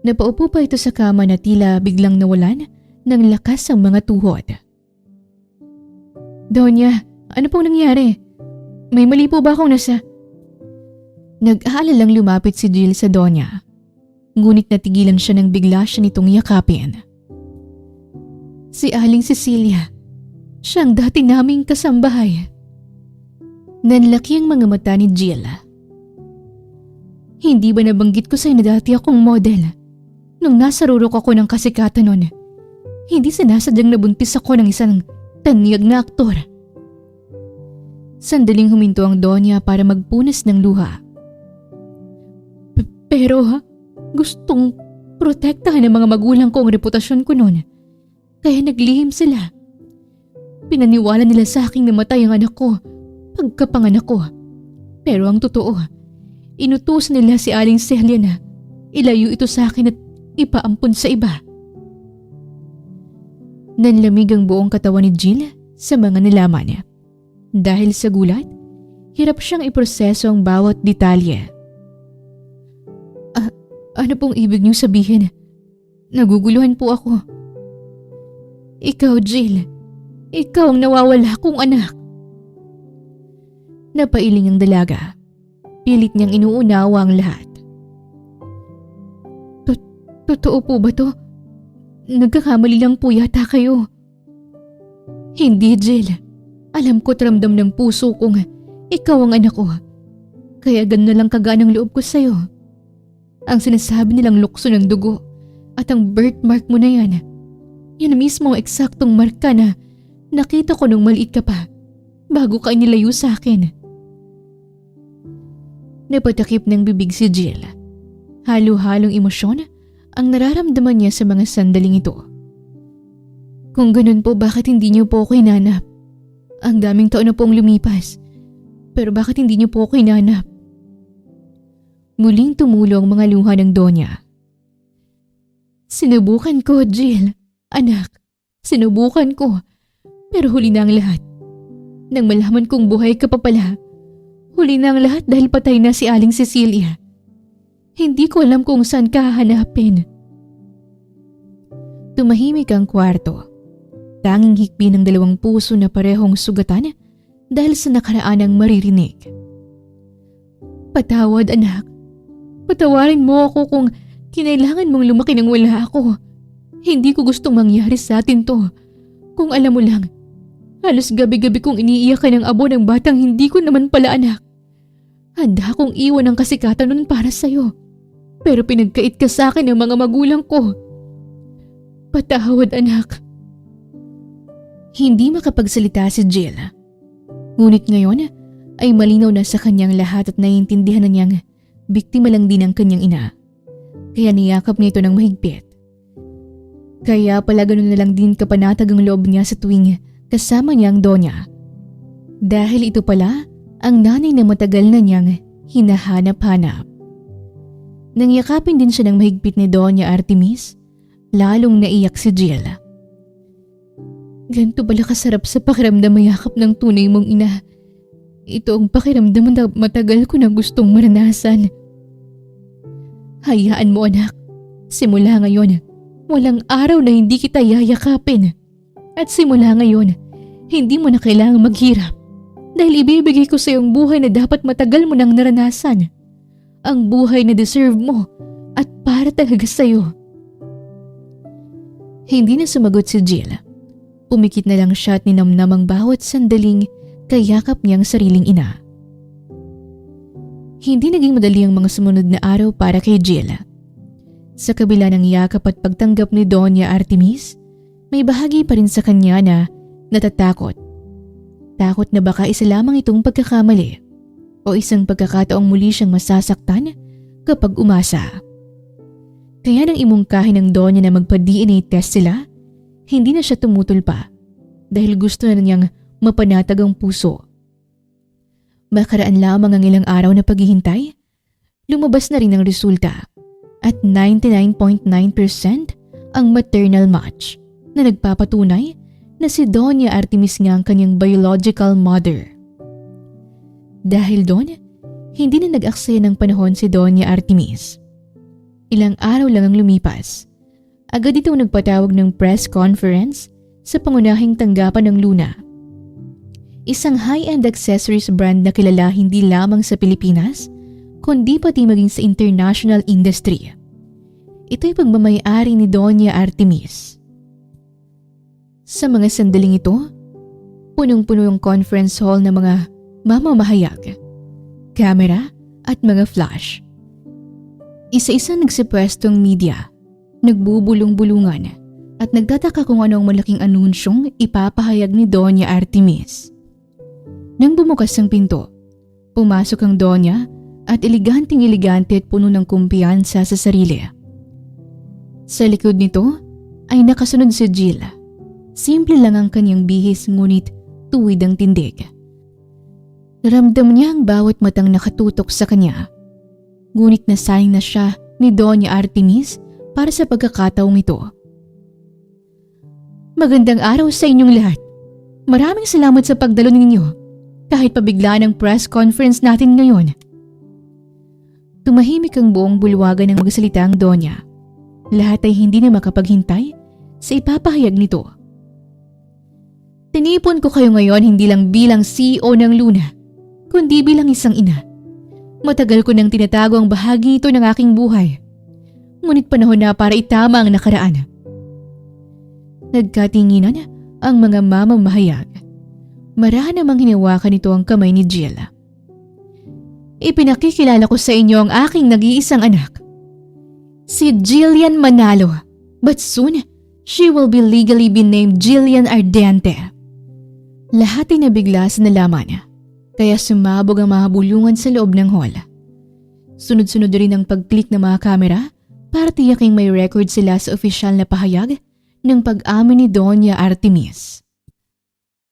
Napaupo pa ito sa kama na tila biglang nawalan ng lakas ang mga tuhod. Donya, ano pong nangyari? May mali po ba akong nasa... Nag-aalalang lumapit si Jill sa Donya. Ngunit natigilan siya nang bigla siya nitong yakapin. Si Aling Cecilia. Siyang dati naming kasambahay. Nanlaki ang mga mata ni Jill. Hindi ba nabanggit ko sa'yo na dati akong model? Nung nasa rurok ako ng kasikatan nun, hindi sinasadyang nabuntis ako ng isang tanyag na aktor. Sandaling huminto ang Donya para magpunas ng luha. Pero gustong protektahan ng mga magulang ko ang reputasyon ko noon. Kaya naglihim sila. Pinaniwala nila sa aking namatay ang anak ko pagkapanganak ko. Pero ang totoo, inutusan nila si Aling Celia na ilayo ito sa akin at ipaampun sa iba. Nanlamig ang buong katawan ni Jill sa mga nalaman niya. Dahil sa gulat, hirap siyang iproseso ang bawat detalye. Ano pong ibig niyong sabihin? Naguguluhan po ako. Ikaw, Jill. Ikaw ang nawawala kong anak. Napailing ang dalaga. Pilit niyang inuunawa ang lahat. Totoo po ba to? Nagkakamali lang po yata kayo. Hindi, Jill. Alam ko't ramdam ng puso kong ikaw ang anak ko. Kaya ganun na lang kagaan ang loob ko sa'yo. Ang sinasabi nilang lukso ng dugo at ang birthmark mo na yan. Yan mismo ang eksaktong marka na nakita ko nung maliit ka pa bago ka inilayo sa akin. Napatakip ng bibig si Jill. Halo-halong emosyon ang nararamdaman niya sa mga sandaling ito. Kung ganun po, bakit hindi niyo po ako hinanap? Ang daming taon na pong lumipas. Pero bakit hindi niyo po ako hinanap? Muling tumulo ang mga luha ng Donya. Sinubukan ko, Jill. Anak, sinubukan ko. Pero huli na ang lahat. Nang malaman kong buhay ka pa pala, huli na ang lahat dahil patay na si Aling Cecilia. Hindi ko alam kung saan ka hahanapin. Tumahimik ang kwarto. Tanging hikbi ng dalawang puso na parehong sugatan dahil sa nakaraanang maririnig. Patawad, anak. Patawarin mo ako kung kinailangan mong lumaki nang wala ako. Hindi ko gustong mangyari sa atin to. Kung alam mo lang, halos gabi-gabi kong iniiyakan ang abo ng batang hindi ko naman pala anak. Handa akong iwan ang kasikatan nun para sa'yo. Pero pinagkait ka sa akin ng mga magulang ko. Patawad, anak. Hindi makapagsalita si Jill. Ngunit ngayon ay malinaw na sa kanyang lahat at naiintindihan na niyang biktima lang din ang kanyang ina. Kaya niyakap niya ito ng mahigpit. Kaya pala ganun na lang din kapanatag ang loob niya sa tuwing kasama niya ang Donya. Dahil ito pala ang nanay na matagal na niyang hinahanap-hanap. Nang yakapin din siya ng mahigpit ni Donya Artemis, lalong naiyak si Jill. Ganito pala kasarap sa pakiramdam mayakap ng tunay mong ina. Ito ang pakiramdam na matagal ko na gustong maranasan. Hayaan mo, anak. Simula ngayon, walang araw na hindi kita yayakapin. At simula ngayon, hindi mo na kailangang maghirap. Dahil ibibigay ko sa iyong buhay na dapat matagal mo nang naranasan. Ang buhay na deserve mo at para talaga sa iyo. Hindi na sumagot si Jill. Pumikit na lang siya at ninamnam ang bawat sandaling kayakap niyang sariling ina. Hindi naging madali ang mga sumunod na araw para kay Jill. Sa kabila ng yakap at pagtanggap ni Donya Artemis, may bahagi pa rin sa kanya na natatakot. Takot na baka isa lamang itong pagkakamali o isang pagkakataong muli siyang masasaktan kapag umasa. Kaya nang imungkahin ng Donya na magpa-DNA test sila, hindi na siya tumutol pa dahil gusto na niyang mapanatag ang puso. Makaraan lamang ang ilang araw na paghihintay, lumabas na rin ang resulta at 99.9% ang maternal match na nagpapatunay na si Donya Artemis nga ang kanyang biological mother. Dahil doon, hindi na nag-aksaya ng panahon si Donya Artemis. Ilang araw lang ang lumipas. Agad itong nagpatawag ng press conference sa pangunahing tanggapan ng Luna. Isang high-end accessories brand na kilala hindi lamang sa Pilipinas, kundi pati maging sa international industry. Ito'y pagmamayari ni Donya Artemis. Sa mga sandaling ito, punong-puno yung conference hall ng mga mamamahayag, camera at mga flash. Isa-isa nagsipwestong media, nagbubulong-bulungan at nagtataka kung ano ang malaking anunsyong ipapahayag ni Donya Artemis. Nang bumukas ang pinto, pumasok ang Donya at eleganteng-elegante at puno ng kumpiyansa sa sarili. Sa likod nito ay nakasunod si Jill. Simple lang ang kanyang bihis ngunit tuwid ang tindig. Ramdam niya ang bawat matang nakatutok sa kanya. Ngunit nasaling na siya ni Doña Artemis para sa pagkakataong ito. Magandang araw sa inyong lahat. Maraming salamat sa pagdalo ninyo kahit pabiglaan ang press conference natin ngayon. Tumahimik ang buong bulwagan ng magsalita ang Donya. Lahat ay hindi na makapaghintay sa ipapahayag nito. Tinipon ko kayo ngayon hindi lang bilang CEO ng Luna, kundi bilang isang ina. Matagal ko nang tinatago ang bahagi ito ng aking buhay. Ngunit panahon na para itama ang nakaraan. Nagkatinginan ang mga mamamahayag. Marahan namang hinawakan nito ang kamay ni Jill. Ipinakikilala ko sa inyo ang aking nag-iisang anak. Si Jillian Manalo, but soon, she will be legally be named Jillian Ardente. Lahat ay nabigla sa nalaman, kaya sumabog ang mga bulungan sa loob ng hall. Sunod-sunod rin ang pag-click ng mga kamera para tiyaking may record sila sa opisyal na pahayag ng pag-amin ni Doña Artemis.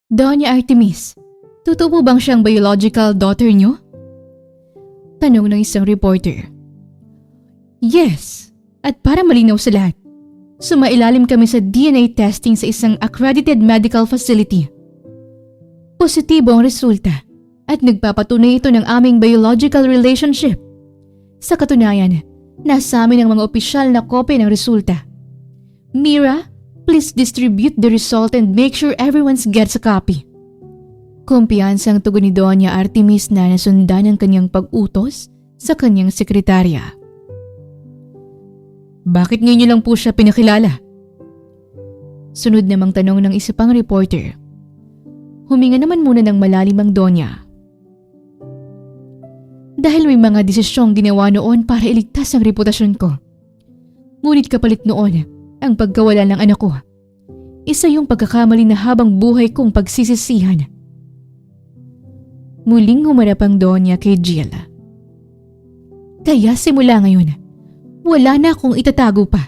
Doña Artemis, totoo bang siyang biological daughter niyo? Tanong ng isang reporter. Yes, at para malinaw sa lahat, sumailalim kami sa DNA testing sa isang accredited medical facility. Positibo ang resulta at nagpapatunay ito ng aming biological relationship. Sa katunayan, nasa amin ang mga opisyal na kopya ng resulta. Mira, please distribute the result and make sure everyone gets a copy. Kumpiyansang tugon ni Doña Artemis na nasundan ang kanyang pag-utos sa kanyang sekretarya. Bakit ngayon lang po siya pinakilala? Sunod namang tanong ng isa pang reporter. Huminga naman muna ng malalim ang Donya. Dahil may mga desisyong ginawa noon para iligtas ang reputasyon ko. Ngunit kapalit noon ang pagkawala ng anak ko. Isa yung pagkakamali na habang buhay kong pagsisisihan. Muling humarap ang Donya kay Jill. Kaya simula ngayon, wala na akong itatago pa.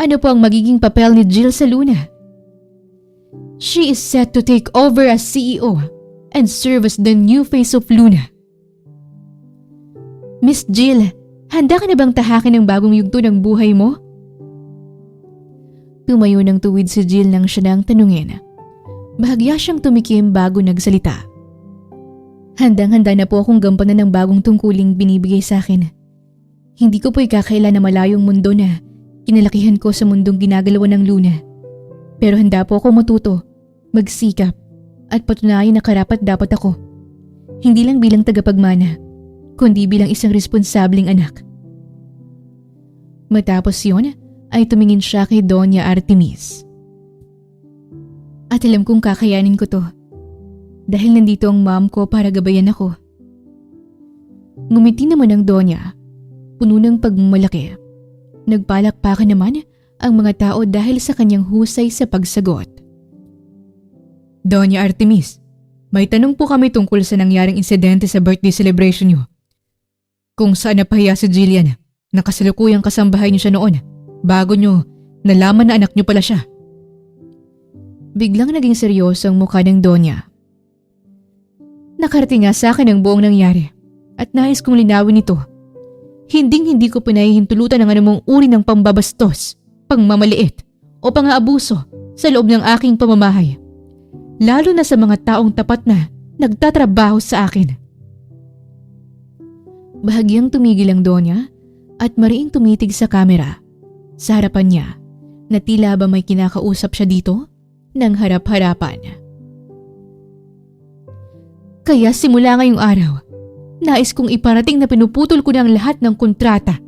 Ano po ang magiging papel ni Jill sa Luna? She is set to take over as CEO and serve as the new face of Luna. Miss Jill, handa ka na bang tahakin ang bagong yugto ng buhay mo? Tumayo ng tuwid si Jill nang siya nang tanungin. Bahagya siyang tumikim bago nagsalita. Handang-handa na po akong gampanan ng bagong tungkuling binibigay sa akin. Hindi ko po ikakaila na malayong mundo na kinalakihan ko sa mundong ginagalawa ng Luna. Pero handa po ako matuto, magsikap, at patunayan na karapat dapat ako. Hindi lang bilang tagapagmana, kundi bilang isang responsabling anak. Matapos yon, ay tumingin siya kay Doña Artemis. At alam kong kakayanin ko to. Dahil nandito ang mom ko para gabayan ako. Ngumiti naman ang Donya, puno ng pagmamalaki. Nagpalakpakan naman ang mga tao dahil sa kanyang husay sa pagsagot. Doña Artemis, may tanong po kami tungkol sa nangyaring insidente sa birthday celebration niyo. Kung saan napahiya si Jillian, nakasalukuyang kasambahay niyo siya noon, bago niyo nalaman na anak niyo pala siya. Biglang naging seryoso ang mukha ng Donya. Nakarating nga sa akin ang buong nangyari at nais kong linawin ito. Hinding-hindi ko pinahihintulutan ng anumang uri ng pambabastos, pangmamaliit o pang-aabuso sa loob ng aking pamamahay. Lalo na sa mga taong tapat na nagtatrabaho sa akin. Bahagyang tumigil ang Donya at mariing tumitig sa kamera. Sa harapan niya, na tila ba may kinakausap siya dito ng harap-harapan. Kaya simula ngayong araw, nais kong iparating na pinuputol ko na ang lahat ng kontrata,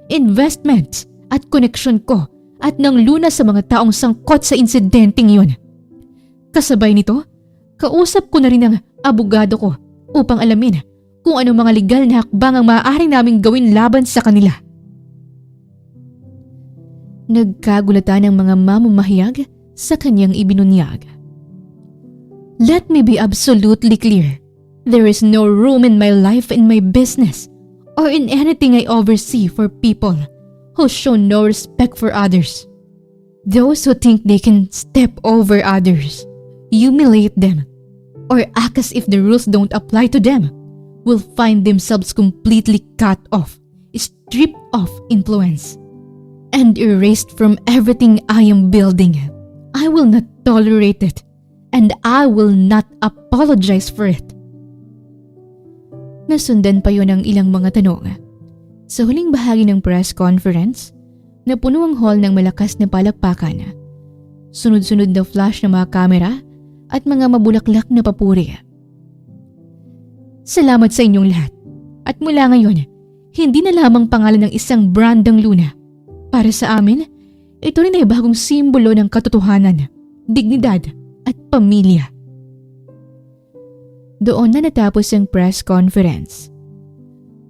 investments at koneksyon ko at ng Luna sa mga taong sangkot sa insidenteng yun. Kasabay nito, kausap ko na rin ang abogado ko upang alamin kung anong mga legal na hakbang ang maaari naming gawin laban sa kanila. Nagkagulatan ang mga mamamahayag sa kanyang ibinunyag. Let me be absolutely clear. There is no room in my life, in my business, or in anything I oversee for people who show no respect for others. Those who think they can step over others, humiliate them, or act as if the rules don't apply to them will find themselves completely cut off, stripped of influence, and erased from everything I am building. I will not tolerate it, and I will not apologize for it. Nasundan pa yun ng ilang mga tanong. Sa huling bahagi ng press conference, napuno ang hall ng malakas na palakpakan. Sunod-sunod na flash ng mga kamera at mga mabulaklak na papuri. Salamat sa inyong lahat. At mula ngayon, hindi na lamang pangalan ng isang brand ang Luna. Para sa amin, ito rin ay bagong simbolo ng katotohanan, dignidad at pamilya. Doon na natapos ang press conference.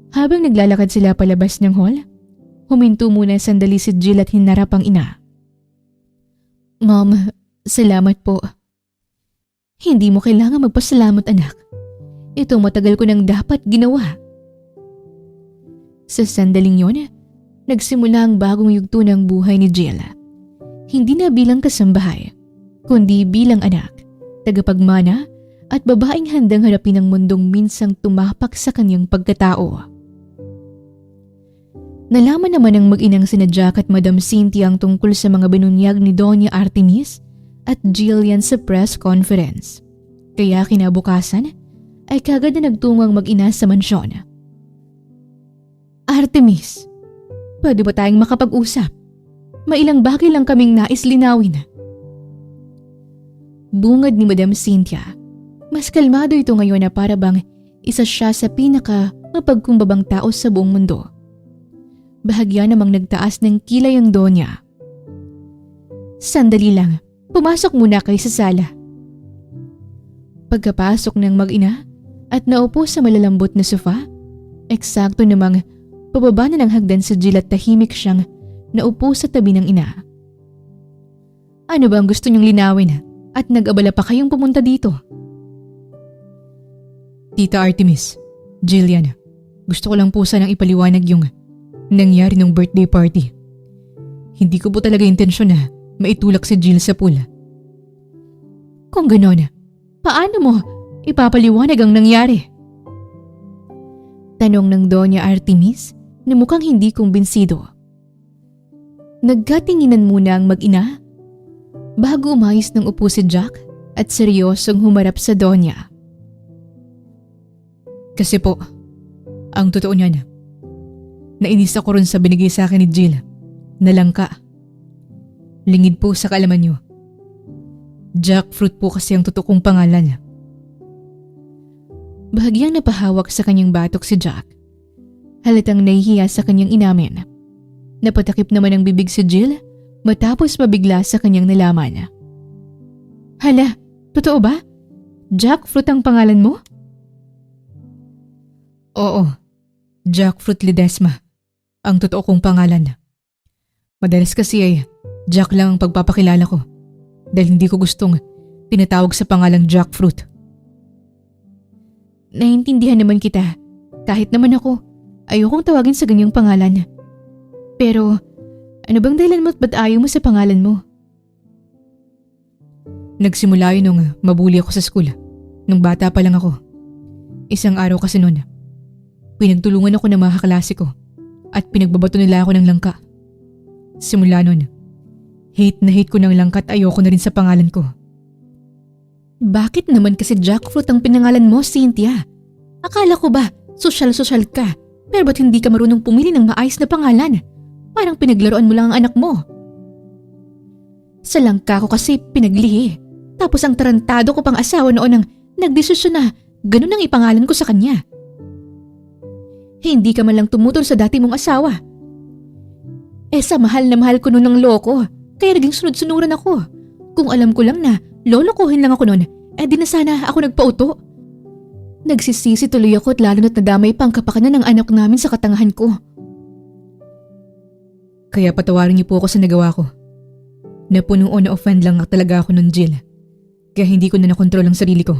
Habang naglalakad sila palabas ng hall, huminto muna sandali si Jill at hinarap ang ina. Mom, salamat po. Hindi mo kailangan magpasalamat, anak. Ito matagal ko nang dapat ginawa. Sa sandaling yon, nagsimula ang bagong yugto ng buhay ni Jill. Hindi na bilang kasambahay, kundi bilang anak, tagapagmana at babaeng handang harapin ang mundong minsang tumapak sa kanyang pagkatao. Nalaman naman ng mag-inang sina Jack at Madam Cynthia ang tungkol sa mga binunyag ni Doña Artemis at Jillian sa press conference. Kaya kinabukasan ay kagad na nagtungo ang mag-ina sa mansyon. Artemis, pwede ba tayong makapag-usap? May ilang bagay lang kaming nais linawin. Bungad ni Madam Cynthia. Mas kalmado ito ngayon na para bang isa siya sa pinaka mapagkumbabang tao sa buong mundo. Bahagya namang nagtaas ng kilay ang Donya. Sandali lang, pumasok muna kayo sa sala. Pagkapasok ng mag-ina at naupo sa malalambot na sofa, eksakto namang pababa na ng hagdan sa Jill at tahimik siyang naupo sa tabi ng ina. Ano ba ang gusto niyong linawin at nag-abala pa kayong pumunta dito? Tita Artemis, Jillian, gusto ko lang po sanang ipaliwanag yung nangyari ng birthday party. Hindi ko po talaga intensyon na maitulak si Jill sa pool. Kung ganon, paano mo ipapaliwanag ang nangyari? Tanong ng Doña Artemis na mukhang hindi kumbinsido. Nagkatinginan muna ang mag-ina bago umayos ng upo si Jack at seryosong humarap sa Donya. Kasi po, ang totoo niyan, nainis ako ron sa binigay sa akin ni Jill na langka. Lingid po sa kaalaman niyo. Jackfruit po kasi ang totoo kong pangalan. Bahagyang napahawak sa kanyang batok si Jack. Halatang nahihiya sa kanyang inamin. Napatakip naman ang bibig si Jill matapos mabigla sa kanyang nalaman. Hala, totoo ba? Jackfruit ang pangalan mo? Oo, Jackfruit Ledesma, ang totoo kong pangalan. Madalas kasi ay Jack lang ang pagpapakilala ko dahil hindi ko gustong tinatawag sa pangalang Jackfruit. Naiintindihan naman kita. Kahit naman ako, ayokong tawagin sa ganyang pangalan. Pero, ano bang dahilan mo at ba't ayaw mo sa pangalan mo? Nagsimula yun nung mabuli ako sa school. Nung bata pa lang ako. Isang araw kasi noon, pinagtulungan ako ng mga kaklase ko at pinagbabato nila ako ng langka. Simula noon, hate na hate ko ng langka at ayoko na rin sa pangalan ko. Bakit naman kasi Jackfruit ang pinangalan mo, Cynthia? Akala ko ba, sosyal-sosyal ka, pero ba't hindi ka marunong pumili ng maayos na pangalan? Parang pinaglaruan mo lang ang anak mo. Sa langka ko kasi pinaglihi. Tapos ang tarantado ko pang asawa noon ang nagdesisyon na ganun ang ipangalan ko sa kanya. Hindi ka man lang tumutol sa dati mong asawa. Sa mahal na mahal ko noon ng loko, kaya naging sunod-sunuran ako. Kung alam ko lang na lolokohin lang ako noon, di na sana ako nagpauto. Nagsisisi tuloy ako at lalo na't nadamay pa ang kapakanan ng anak namin sa katangahan ko. Kaya patawarin niyo po ako sa nagawa ko. Napuno o na-offend lang talaga ako nun, Jill. Kaya hindi ko na nakontrol ang sarili ko.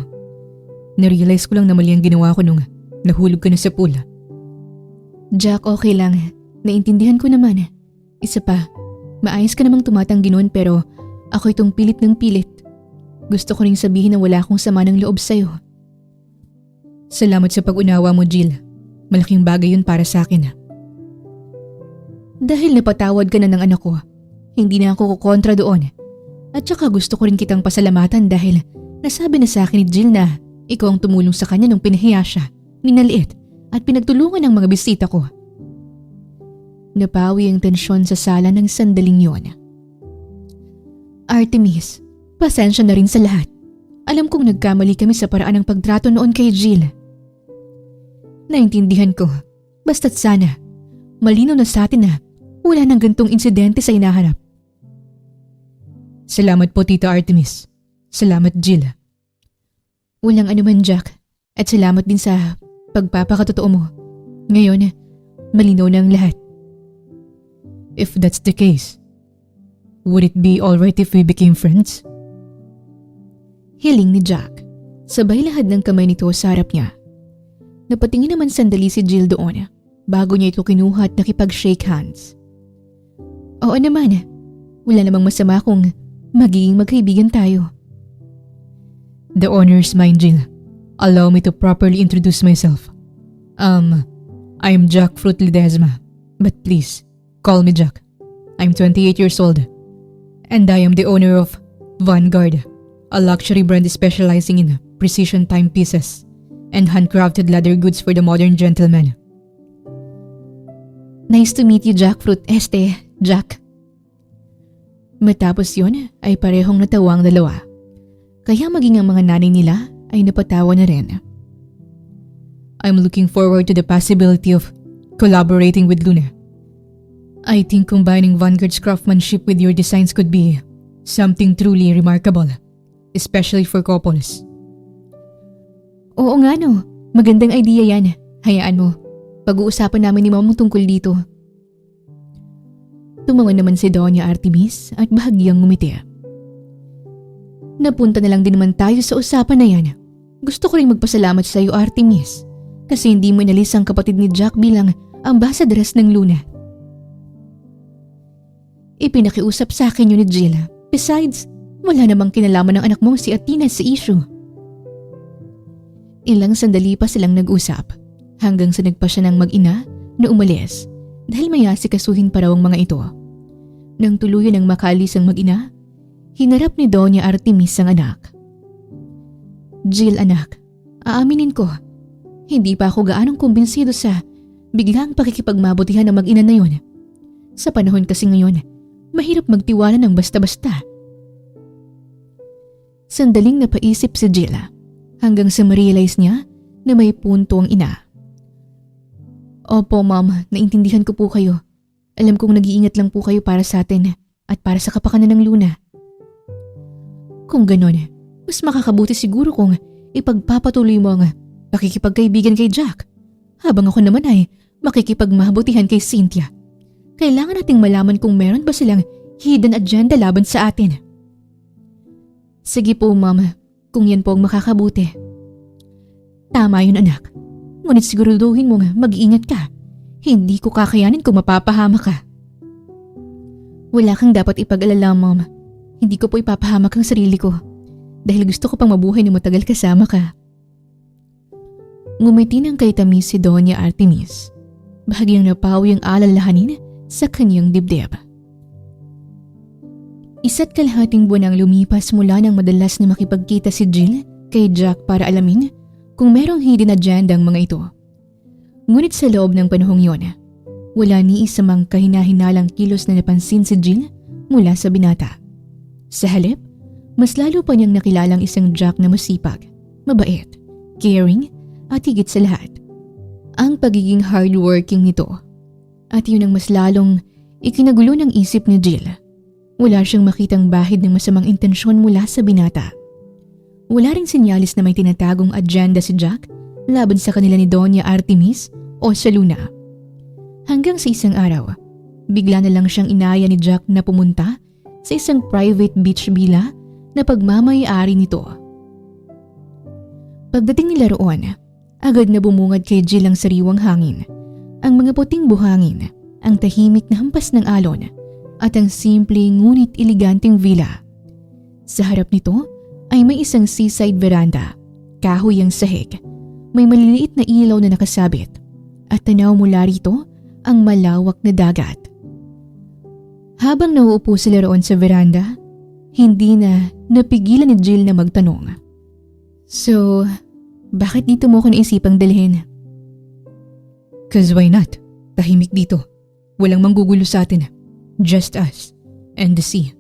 Narealize ko lang na mali ang ginawa ko nung nahulog ka na sa pool. Jack, okay lang. Naintindihan ko naman. Isa pa, maayos ka namang tumatanggi noon pero ako itong pilit ng pilit. Gusto ko ring sabihin na wala akong sama ng loob sa'yo. Salamat sa pag-unawa mo, Jill. Malaking bagay yun para sa akin. Dahil napatawad ka na ng anak ko, hindi na ako kukontra doon. At saka gusto ko rin kitang pasalamatan dahil nasabi na sa akin ni Jill na ikaw ang tumulong sa kanya nung pinahiya siya, minaliit at pinagtulungan ng mga bisita ko. Napawi ang tensyon sa sala ng sandaling yon. Artemis, pasensya na rin sa lahat. Alam kong nagkamali kami sa paraan ng pagtrato noon kay Jill. Naintindihan ko, basta't sana, malinaw na sa atin na wala nang gantong insidente sa hinaharap. Salamat po, Tita Artemis. Salamat, Jill. Walang anuman, Jack. At salamat din sa pagpapakatotoo mo. Ngayon, malinaw na ang lahat. If that's the case, would it be alright if we became friends? Hiling ni Jack. Sabay lahad ng kamay nito sa harap niya. Napatingin naman sandali si Jill doon bago niya ito kinuha at nakipag-shake hands. Oo naman, wala namang masama kung magiging magkaibigan tayo. The honor is mine, Jill. Allow me to properly introduce myself. I am Jack Fruit Ledesma, but please, call me Jack. I'm 28 years old, and I am the owner of Vanguard, a luxury brand specializing in precision timepieces and handcrafted leather goods for the modern gentleman. Nice to meet you, Jackfruit. Jack. Matapos yun ay parehong natawa ang dalawa. Kaya maging ang mga nanay nila ay napatawa na rin. I'm looking forward to the possibility of collaborating with Luna. I think combining Vanguard's craftsmanship with your designs could be something truly remarkable, especially for couples. Oo nga no, magandang idea yan. Hayaan mo, pag-uusapan namin ni Mama tungkol dito. Tumangon naman si Doña Artemis at bahagyang ngumiti. Napunta na lang din naman tayo sa usapan na yan. Gusto ko rin magpasalamat sa iyo, Artemis, kasi hindi mo inalis ang kapatid ni Jack bilang ambassadress ng Luna. Ipinakiusap sa akin yun ni Jill. Besides, wala namang kinalaman ng anak mo si Athena sa issue. Ilang sandali pa silang nag-usap hanggang sa nagpa siya ng mag-ina na umalis dahil may asikasuhin pa raw ang mga ito. Nang tuluyan ng makaalis ang mag-ina, hinarap ni Doña Artemis ang anak. Jill, anak, aaminin ko, hindi pa ako gaanong kumbinsido sa biglang pakikipagmabutihan ng mag-ina na yun. Sa panahon kasi ngayon, mahirap magtiwala ng basta-basta. Sandaling napaisip si Jill hanggang sa ma-realize niya na may punto ang ina. Opo, Ma'am, naintindihan ko po kayo. Alam kong nag-iingat lang po kayo para sa atin at para sa kapakanan ng Luna. Kung ganon, mas makakabuti siguro kung ipagpapatuloy mo ang pakikipagkaibigan kay Jack, habang ako naman ay makikipagmabutihan kay Cynthia. Kailangan nating malaman kung meron ba silang hidden agenda laban sa atin. Sige po, Ma'am, kung yan po ang makakabuti. Tama yun, anak. Ngunit siguraduhin mo nga mag-iingat ka. Hindi ko kakayanin kung mapapahama ka. Wala kang dapat ipag-alala, Mom. Hindi ko po ipapahamak ang sarili ko dahil gusto ko pang mabuhay na matagal kasama ka. Ngumiti ng kay tamis si Doña Artemis. Bahagyang napawi ang alalahanin sa kanyang dibdib. Isa't kalahating buwan ang lumipas mula nang madalas na makipagkita si Jill kay Jack para alamin kung merong hidden agenda ang mga ito. Ngunit sa loob ng panahong yon, wala ni isa mang kahina-hinalang kilos na napansin si Jill mula sa binata. Sa halip, mas lalo pa niyang nakilalang isang Jack na masipag, mabait, caring, at higit sa lahat, ang pagiging hardworking nito. At yun ang mas lalong ikinagulo ng isip ni Jill. Wala siyang makitang bahid ng masamang intensyon mula sa binata. Wala ring sinyalis na may tinatagong agenda si Jack laban sa kanila ni Doña Artemis o sa Luna. Hanggang sa isang araw, bigla na lang siyang inaya ni Jack na pumunta sa isang private beach villa na pagmamay-ari nito. Pagdating nila roon, agad na bumungad kay Jill ang sariwang hangin, ang mga puting buhangin, ang tahimik na hampas ng alon, at ang simple ngunit eleganteng villa. Sa harap nito ay may isang seaside veranda, kahoy ang sahig, may maliliit na ilaw na nakasabit, at tanaw mula rito ang malawak na dagat. Habang nauupo sila roon sa veranda, hindi na napigilan ni Jill na magtanong. So, bakit dito mo ko naisipang dalhin? 'Cause why not? Tahimik dito. Walang manggugulo sa atin. Just us and the sea.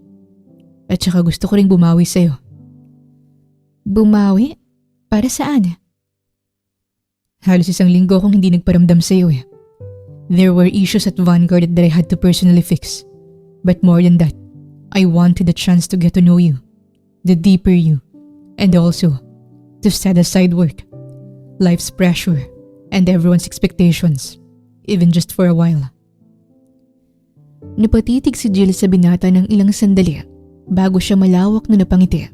At saka gusto ko ring bumawi sa'yo. Bumawi? Para saan? Halos 1 linggo akong hindi nagparamdam sa'yo eh. There were issues at Vanguard that I had to personally fix. But more than that, I wanted the chance to get to know you, the deeper you, and also to set aside work, life's pressure, and everyone's expectations, even just for a while. Napatitig si Jill sa binata ng ilang sandali bago siya malawak na napangiti.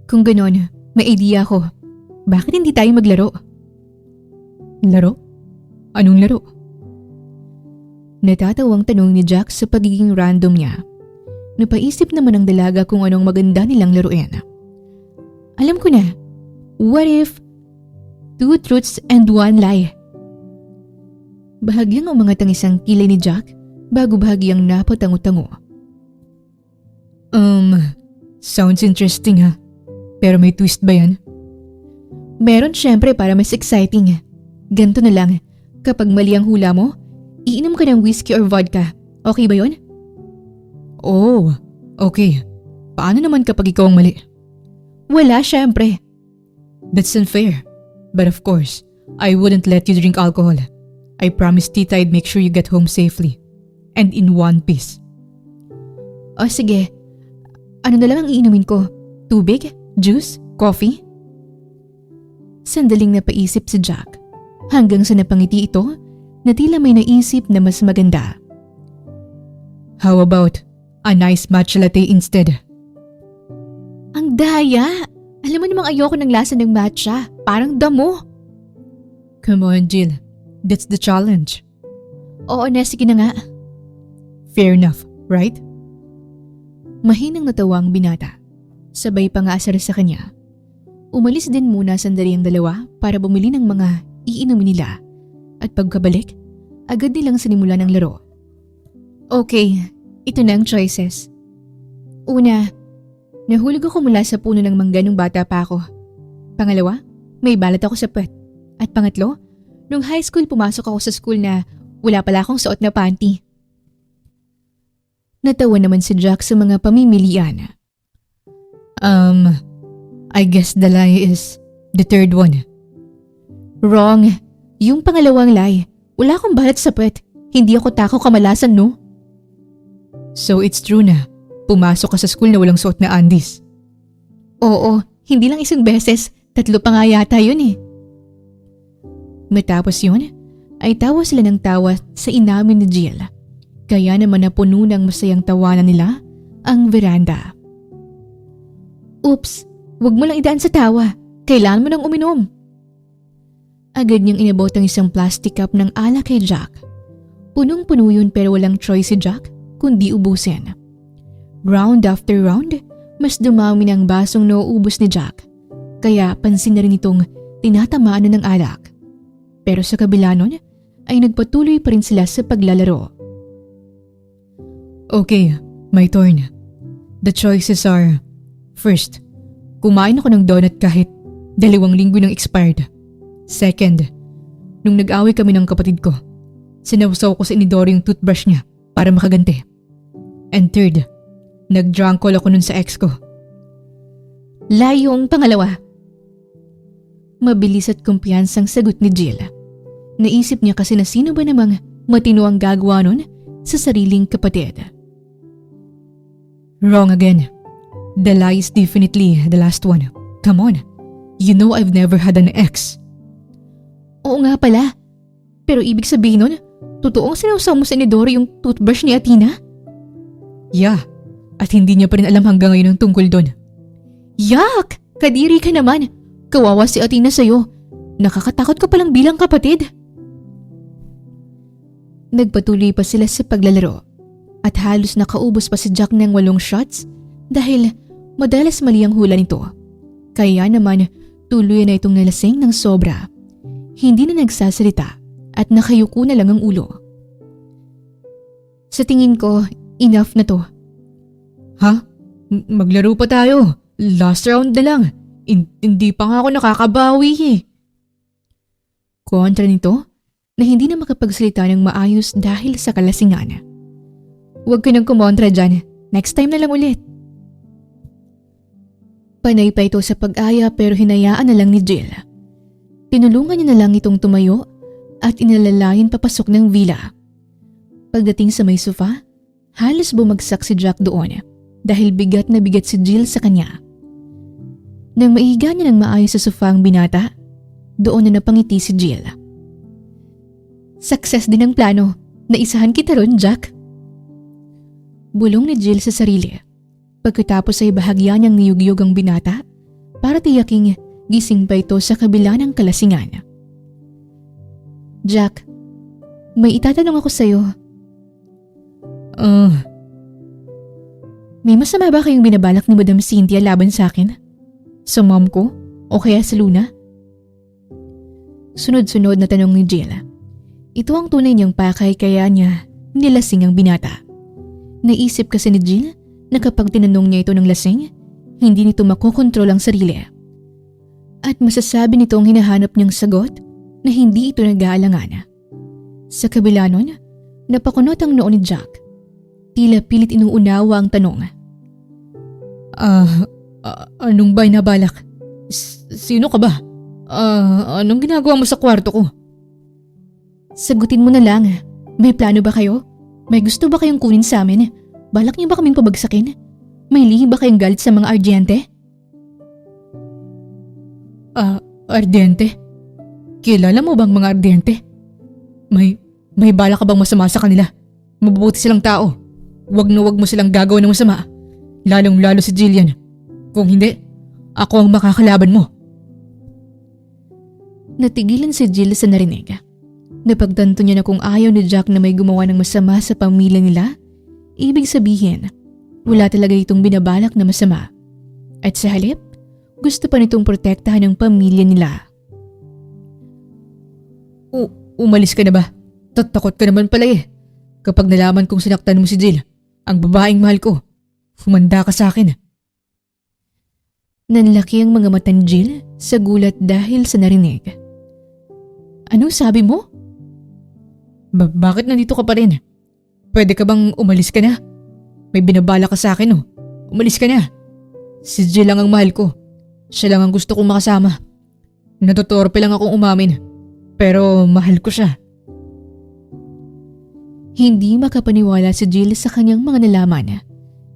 Kung ganon, may idea ko. Bakit hindi tayo maglaro? Laro? Anong laro? Natatawang tanong ni Jack sa pagiging random niya. Napaisip naman ang dalaga kung anong maganda nilang laruin. Alam ko na. What if 2 truths and 1 lie? Bahagyang umangat ang isang kilay ni Jack bago bahagyang napatango-tango. Sounds interesting ha. Pero may twist ba yan? Meron syempre para mas exciting. Ganto na lang, kapag mali ang hula mo, iinom ka ng whiskey or vodka. Okay ba yun? Oh, okay. Paano naman kapag ikaw ang mali? Wala syempre. That's unfair. But of course, I wouldn't let you drink alcohol. I promised Tita I'd make sure you get home safely. And in one piece. O sige, ano na lang ang iinumin ko? Tubig? Juice? Coffee? Sandaling napaisip si Jack. Hanggang sa napangiti ito, na tila may naisip na mas maganda. How about a nice matcha latte instead? Ang daya! Alam mo namang ayoko ng lasa ng matcha. Parang damo. Come on, Jill. That's the challenge. Oo na, sige na nga. Fair enough, right? Mahinang natawa ang binata. Sabay pa nga asar sa kanya. Umalis din muna sandali ang dalawa para bumili ng mga iinumin nila. At pagkabalik, agad nilang sinimulan ng laro. Okay, ito na ang choices. Una, nahulog ako mula sa puno ng mangga nung bata pa ako. Pangalawa, may balat ako sa puwet. At pangatlo, nung high school pumasok ako sa school na wala pala akong suot na panty. Natawa naman si Jack sa mga pamimilian. I guess the lie is the third one. Wrong. Yung pangalawang lie. Wala akong balat sa puwet. Hindi ako tako kamalasan, no? So it's true na pumasok ka sa school na walang suot na undies. Oo, hindi lang 1 beses. 3 pa nga yata yun eh. Matapos yun, ay tawa sila ng tawa sa inamin ni Jill. Kaya naman napuno ng masayang tawanan nila ang veranda. Oops, wag mo lang idaan sa tawa. Kailangan mo nang uminom. Agad niyang inabot ang isang plastic cup ng alak kay Jack. Punong-puno yun pero walang choice si Jack kundi ubusin. Round after round, mas dumami ng basong nauubos ni Jack. Kaya pansin na rin itong tinatamaan na ng alak. Pero sa kabila nun, ay nagpatuloy pa rin sila sa paglalaro. Okay, my turn. The choices are: first, kumain ako ng donut kahit 2 linggo nang expired. Second, nung nag-away kami ng kapatid ko, sinawsaw ko sa inidoro yung toothbrush niya para makaganti. And third, nag-drunk call ako nun sa ex ko. Layong pangalawa. Mabilis at kumpiyansang sagot ni Jill. Naisip niya kasi na sino ba namang matino ang gagawa nun sa sariling kapatid. Wrong again. The lie is definitely the last one. Come on. You know I've never had an ex. Oo nga pala. Pero ibig sabihin nun, totoong sinawsaw mo sa inidoro yung toothbrush ni Athena? Yeah. At hindi niya pa rin alam hanggang ngayon ang tungkol doon. Yuck! Kadiri ka naman. Kawawa si Athena sa'yo. Nakakatakot ka palang bilang kapatid. Nagpatuloy pa sila sa paglalaro at halos nakaubos pa si Jack ng 8 shots dahil madalas mali ang hula nito. Kaya naman tuloy na itong nalasing ng sobra. Hindi na nagsasalita at nakayuko na lang ang ulo. Sa tingin ko, enough na to. Ha? Maglaro pa tayo. Last round na lang. Hindi pa nga ako nakakabawi eh. Kontra nito na hindi na makapagsalita ng maayos dahil sa kalasingan. Huwag ka nang kumontra dyan. Next time na lang ulit. Panay pa ito sa pag-aya pero hinayaan na lang ni Jill. Tinulungan niya na lang itong tumayo at inalalayan papasok ng villa. Pagdating sa may sofa, halos bumagsak si Jack doon dahil bigat na bigat si Jill sa kanya. Nang maihiga niya ng maayos sa sofa ang binata, doon na napangiti si Jill. Success din ang plano. Naisahan kita ron, Jack. Bulong ni Jill sa sarili. Pagkatapos ay bahagya niyang niyugyug ang binata para tiyaking gising pa ito sa kabila ng kalasingan. Jack, may itatanong ako sa'yo. May masama ba kayong binabalak ni Madam Cynthia laban sa akin? Sa mom ko? O kaya sa Luna? Sunod-sunod na tanong ni Jill. Ito ang tunay niyang pakay kaya niya nilasing ang binata. Naisip kasi ni Jill na kapag tinanong niya ito ng lasing, hindi nito makokontrol ang sarili. At masasabi nito ang hinahanap niyang sagot na hindi ito nag-aalangan. Sa kabila nun, napakunot ang noo ni Jack. Tila pilit inuunawa ang tanong. Anong ba inabalak? Sino ka ba? Anong ginagawa mo sa kwarto ko? Sagutin mo na lang. May plano ba kayo? May gusto ba kayong kunin sa amin? Balak niyo ba kaming pabagsakin? May lihim ba kayong galit sa mga ardyente? Ardyente? Kilala mo bang mga ardyente? May balak ka bang masama sa kanila? Mabubuti silang tao. Wag na wag mo silang gagawa ng masama. Lalong-lalo si Jillian. Kung hindi, ako ang makakalaban mo. Natigilan si Jill sa narinig. Napagtanto niya na kung ayaw ni Jack na may gumawa ng masama sa pamilya nila, ibig sabihin, wala talaga itong binabalak na masama. At sa halip, gusto pa nitong protektahan ang pamilya nila. Umalis ka na ba? Takot ka naman pala eh. Kapag nalaman kong sinaktan mo si Jill, ang babaeng mahal ko, humanda ka sa akin. Nanlaki ang mga mata ni Jill sa gulat dahil sa narinig. Anong sabi mo? Bakit nandito ka pa rin? Pwede ka bang umalis ka na? May binabala ka sa akin oh. Umalis ka na. Si Jill lang ang mahal ko. Siya lang ang gusto kong makasama. Natutorpe lang akong umamin. Pero mahal ko siya. Hindi makapaniwala si Jill sa kanyang mga nalaman.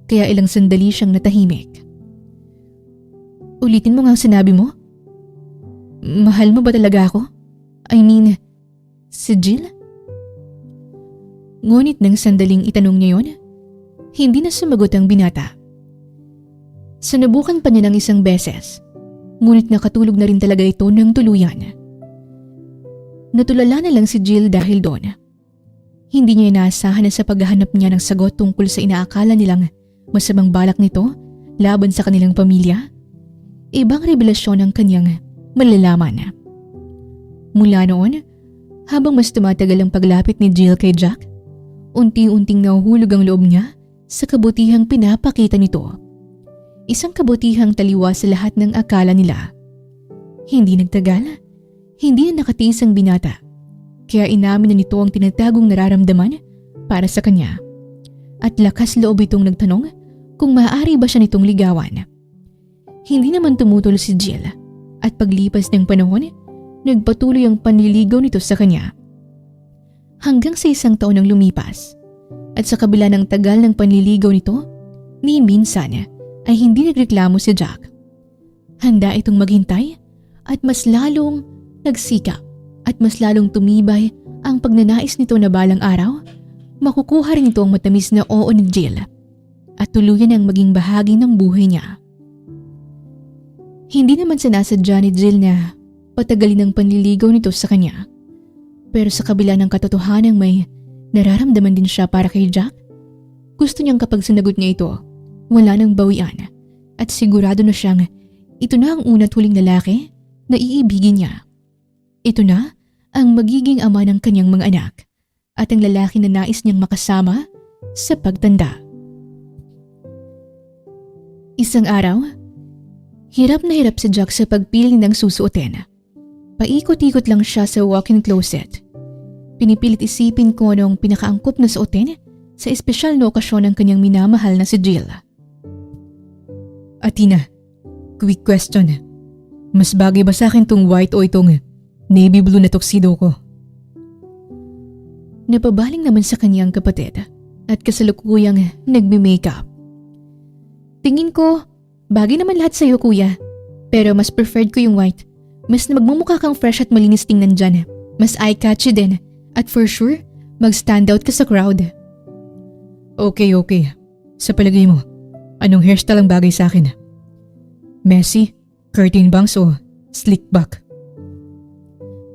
Kaya ilang sandali siyang natahimik. Ulitin mo nga ang sinabi mo? Mahal mo ba talaga ako? I mean, si Jill? Ngunit nang sandaling itanong niya yon, hindi na sumagot ang binata. Sinabukan pa niya ng isang beses, ngunit nakatulog na rin talaga ito ng tuluyan. Natulala na lang si Jill dahil doon. Hindi niya inaasahan na sa paghahanap niya ng sagot tungkol sa inaakala nilang masamang balak nito laban sa kanilang pamilya, ibang revelasyon ang kanyang malalaman. Mula noon, habang mas tumatagal ang paglapit ni Jill kay Jack, unti-unting nahuhulog ang loob niya sa kabutihang pinapakita nito. Isang kabutihang taliwa sa lahat ng akala nila. Hindi nagtagal, hindi na nakatiis ang binata, kaya inamin na nito ang tinatagong nararamdaman para sa kanya. At lakas loob itong nagtanong kung maaari ba siya nitong ligawan. Hindi naman tumutol si Jill at paglipas ng panahon, nagpatuloy ang panliligaw nito sa kanya. Hanggang sa 1 taon ang lumipas at sa kabila ng tagal ng panliligaw nito, ni minsan ay hindi nagreklamo si Jack. Handa itong maghintay at mas lalong nagsikap at mas lalong tumibay ang pagnanais nito na balang araw, makukuha rin ito ang matamis na oo ni Jill at tuluyan ang maging bahagi ng buhay niya. Hindi naman sinasadya ni Jill na patagalin ang panliligaw nito sa kanya. Pero sa kabila ng katotohanang may nararamdaman din siya para kay Jack, gusto niyang kapag sinagot niya ito, wala nang bawian at sigurado na siyang ito na ang una't huling lalaki na iibigin niya. Ito na ang magiging ama ng kanyang mga anak at ang lalaki na nais niyang makasama sa pagtanda. Isang araw, hirap na hirap si Jack sa pagpili ng susuotin. Paikot-ikot lang siya sa walk-in closet. Pinipilit isipin ko anong pinakaangkop na suotin sa espesyal na okasyon ng kanyang minamahal na si Jill. Athena, quick question. Mas bagay ba sa akin tong white o itong navy blue na tuxedo ko? Napabaling naman sa kanyang kapatid at kasalukuyang nagme-makeup. Tingin ko, bagay naman lahat sa'yo kuya. Pero mas preferred ko yung white. Mas na magmumukha kang fresh at malinis tingnan dyan. Mas eye-catchy din. At for sure, mag-stand out ka sa crowd. Okay. Sa palagay mo, anong hairstyle ang bagay sa akin? Messy, curtain bangs o slick back?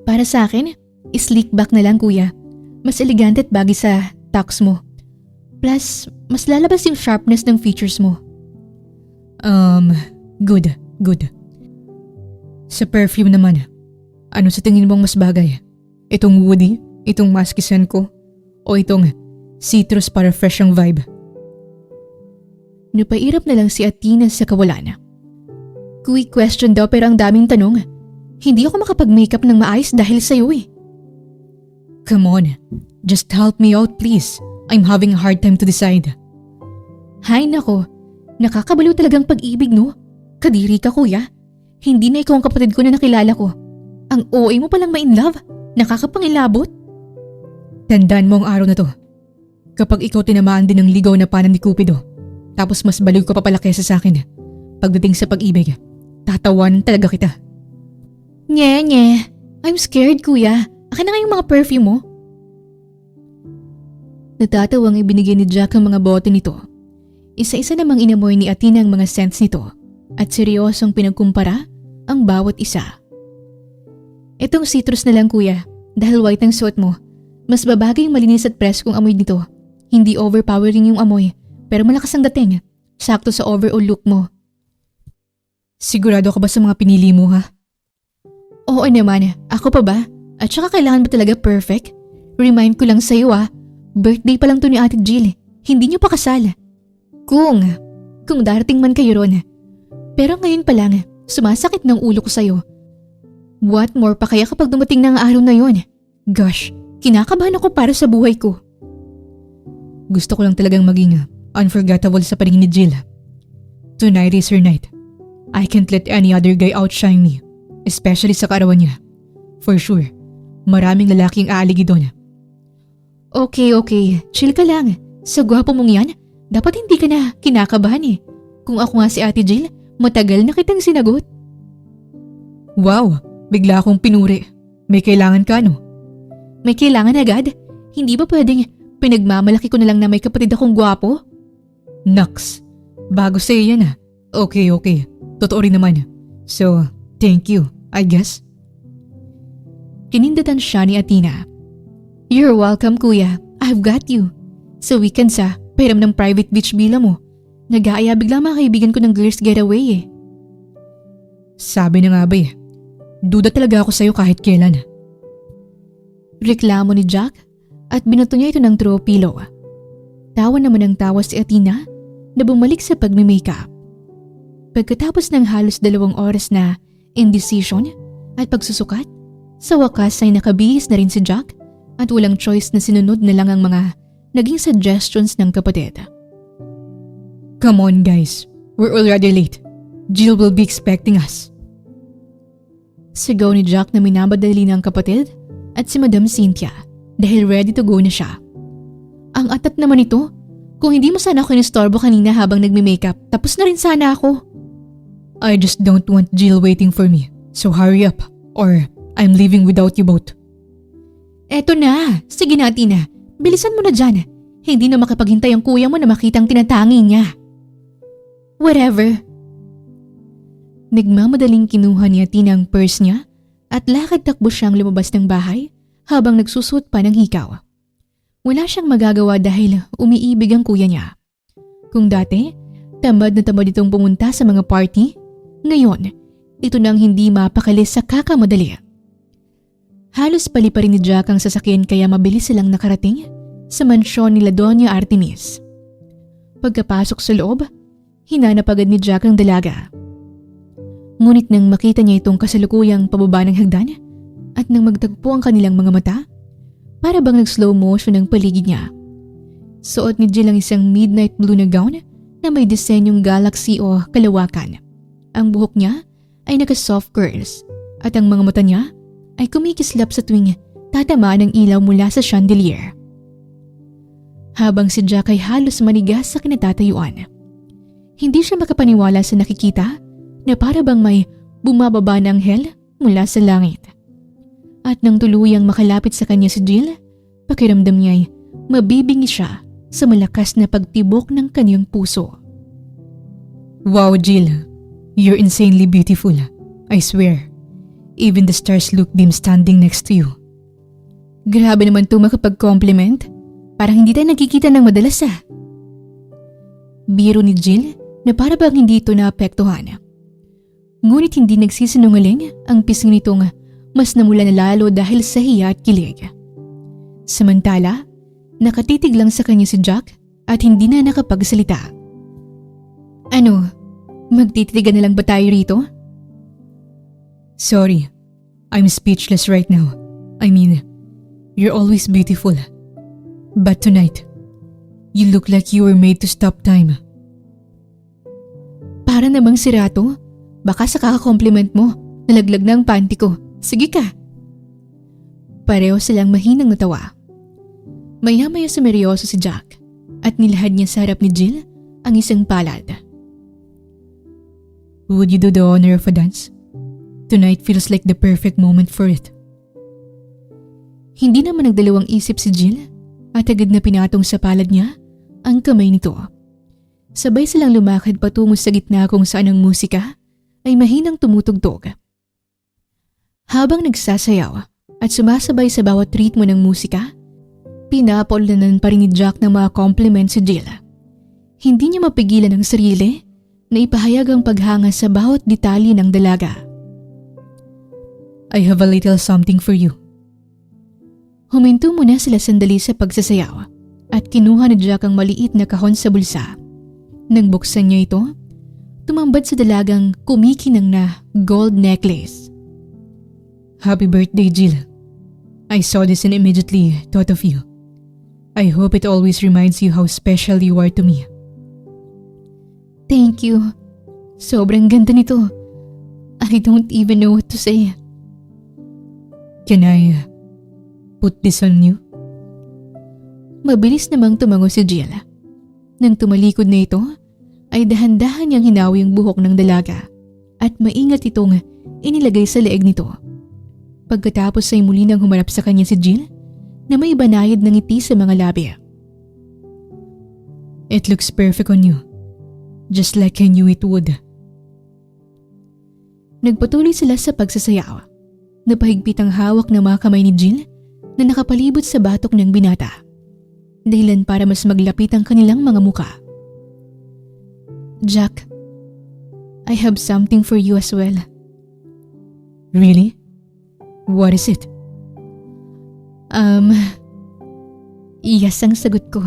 Para sa akin, slick back na lang kuya. Mas elegante at bagay sa tux mo. Plus, mas lalabas yung sharpness ng features mo. Good. Sa perfume naman, ano sa tingin mong mas bagay? Itong woody, itong musky scent ko, o itong citrus para fresh ang vibe? Napairap na lang si Athena sa kawalan. Quick question daw pero ang daming tanong. Hindi ako makapag-makeup ng maayos dahil sa'yo eh. Come on, just help me out please. I'm having a hard time to decide. Hay nako, nakakabaliw talagang pag-ibig no? Kadiri ka kuya. Hindi na ikaw ang kapatid ko na nakilala ko. Ang OA mo palang ma-inlove. Nakakapangilabot. Tandaan mo ang araw na to. Kapag ikaw tinamaan din ng ligaw na panan ni Cupido, tapos mas baliw ka pa pala kesa sa akin, pagdating sa pag-ibig, tatawan talaga kita. Nye. I'm scared kuya. Akin na nga yung mga perfume mo. Natatawang ibinigay ni Jack ang mga bote nito. Isa-isa namang inamoy ni Athena ang mga scents nito at seryosong pinagkumpara ang bawat isa. Itong citrus na lang kuya, dahil white ang suot mo. Mas babagay yung malinis at preskong amoy nito. Hindi overpowering yung amoy, pero malakas ang dating. Sakto sa overall look mo. Sigurado ka ba sa mga pinili mo ha? Oo naman, ako pa ba? At saka kailangan ba talaga perfect? Remind ko lang sa'yo birthday pa lang to ni Ate Jill. Hindi niyo pa kasal. Kung darating man kayo ron. Pero ngayon pa lang, sumasakit ng ulo ko sa'yo. What more pa kaya kapag dumating na ang araw na yon? Gosh, kinakabahan ako para sa buhay ko. Gusto ko lang talagang maging unforgettable sa paningin ni Jill. Tonight is her night. I can't let any other guy outshine me, especially sa kaarawan niya. For sure, maraming lalaking aaligi doon. Okay. Chill ka lang. Sa gwapo mong yan, dapat hindi ka na kinakabahan eh. Kung ako nga si Ate Jill, matagal na kitang sinagot. Wow, bigla akong pinuri. May kailangan ka no? May kailangan agad? Hindi ba pwedeng pinagmamalaki ko na lang na may kapatid akong gwapo? Naks, bago sa'yo yan Okay. Totoo rin naman. So, thank you, I guess. Kinindatan siya ni Athena. You're welcome kuya, I've got you. Sa weekend pairam ng private beach bila mo. Nag-aaya bigla mga kaibigan ko ng girls getaway eh. Sabi na nga ba duda talaga ako sa'yo kahit kailan. Reklamo ni Jack at binato niya ito ng throw pillow. Tawa naman ang tawa si Athena na bumalik sa pagme-makeup. Pagkatapos ng halos 2 oras na indecision at pagsusukat, sa wakas ay nakabihis na rin si Jack at walang choice na sinunod na lang ang mga naging suggestions ng kapatid. Come on guys, we're already late. Jill will be expecting us. Sigaw ni Jack na minabadali ng kapatid at si Madam Cynthia dahil ready to go na siya. Ang atat naman ito, kung hindi mo sana ako inistorbo kanina habang nagme-makeup, tapos na rin sana ako. I just don't want Jill waiting for me, so hurry up or I'm leaving without you both. Eto na, sige na Athena, bilisan mo na dyan. Hindi na makapaghintay ang kuya mo na makitang tinatangi niya. Whatever. Nagmamadaling kinuha ni Athena ang purse niya at lakad-takbo siyang lumabas ng bahay habang nagsusuot pa ng hikaw. Wala siyang magagawa dahil umiibig ang kuya niya. Kung dati, tamad na tamad itong pumunta sa mga party, ngayon, ito nang hindi mapakali sa kakamadali. Halos pali pa rin ni Jack ang sasakyan kaya mabilis silang nakarating sa mansyon nila Doña Artemis. Pagkapasok sa loob, hinanap agad ni Jack ang dalaga. Ngunit nang makita niya itong kasalukuyang pababa ng hagdan at nang magtagpo ang kanilang mga mata, para bang nag-slow motion ang paligid niya. Suot ni Jill ang isang midnight blue na gown na may disenyong galaxy o kalawakan. Ang buhok niya ay naka-soft curls at ang mga mata niya ay kumikislap sa tuwing tatamaan ng ilaw mula sa chandelier. Habang si Jack ay halos manigas sa kinatatayuan, hindi siya makapaniwala sa nakikita na para bang may bumababa na anghel mula sa langit. At nang tuluyang makalapit sa kanya si Jill, pakiramdam niya ay mabibingi siya sa malakas na pagtibok ng kanyang puso. Wow, Jill. You're insanely beautiful. I swear. Even the stars look dim standing next to you. Grabe naman to makapag-compliment. Parang hindi tayo nagkikita ng madalas ah. Biro ni Jill na para bang hindi ito naapektuhan. Ngunit hindi nagsisinungaling ang pisngi nitong mas namula na lalo dahil sa hiya at kilig. Samantala, nakatitig lang sa kanya si Jack at hindi na nakapagsalita. Ano, magtititigan na lang ba tayo rito? Sorry, I'm speechless right now. I mean, you're always beautiful. But tonight, you look like you were made to stop time. Para namang sirato, baka sa kaka-compliment mo, nalaglag na ang panty ko. Sige ka. Pareho silang mahinang natawa. Maya-maya sumeryoso si Jack at nilahad niya sa harap ni Jill ang isang palad. Would you do the honor of a dance? Tonight feels like the perfect moment for it. Hindi naman nagdalawang isip si Jill at agad na pinatong sa palad niya ang kamay nito. Sabay silang lumakad patungo sa gitna kung saan ang musika ay mahinang tumutugtog. Habang nagsasayaw at sumasabay sa bawat ritmo ng musika, pinapaulanan pa rin ni Jack ng mga compliment si Jill. Hindi niya mapigilan ang sarili na ipahayag ang paghanga sa bawat detalye ng dalaga. I have a little something for you. Huminto muna sila sandali sa pagsasayaw at kinuha ni Jack ang maliit na kahon sa bulsa. Nang buksan niya ito, tumambad sa dalagang kumikinang na gold necklace. Happy birthday, Jill. I saw this and immediately thought of you. I hope it always reminds you how special you are to me. Thank you. Sobrang ganda nito. I don't even know what to say. Can I put this on you? Mabilis namang tumango si Jill. Nang tumalikod na ito, ay dahan-dahan niyang hinawi ang buhok ng dalaga at maingat itong inilagay sa leeg nito. Pagkatapos ay muli nang humarap sa kanya si Jill na may banayad ng ngiti sa mga labi. It looks perfect on you. Just like I knew it would. Nagpatuloy sila sa pagsasayaw. Napahigpit ang hawak ng mga kamay ni Jill na nakapalibot sa batok ng binata. Dahilan para mas maglapit ang kanilang mga muka. Jack, I have something for you as well. Really? What is it? Yes ang sagot ko.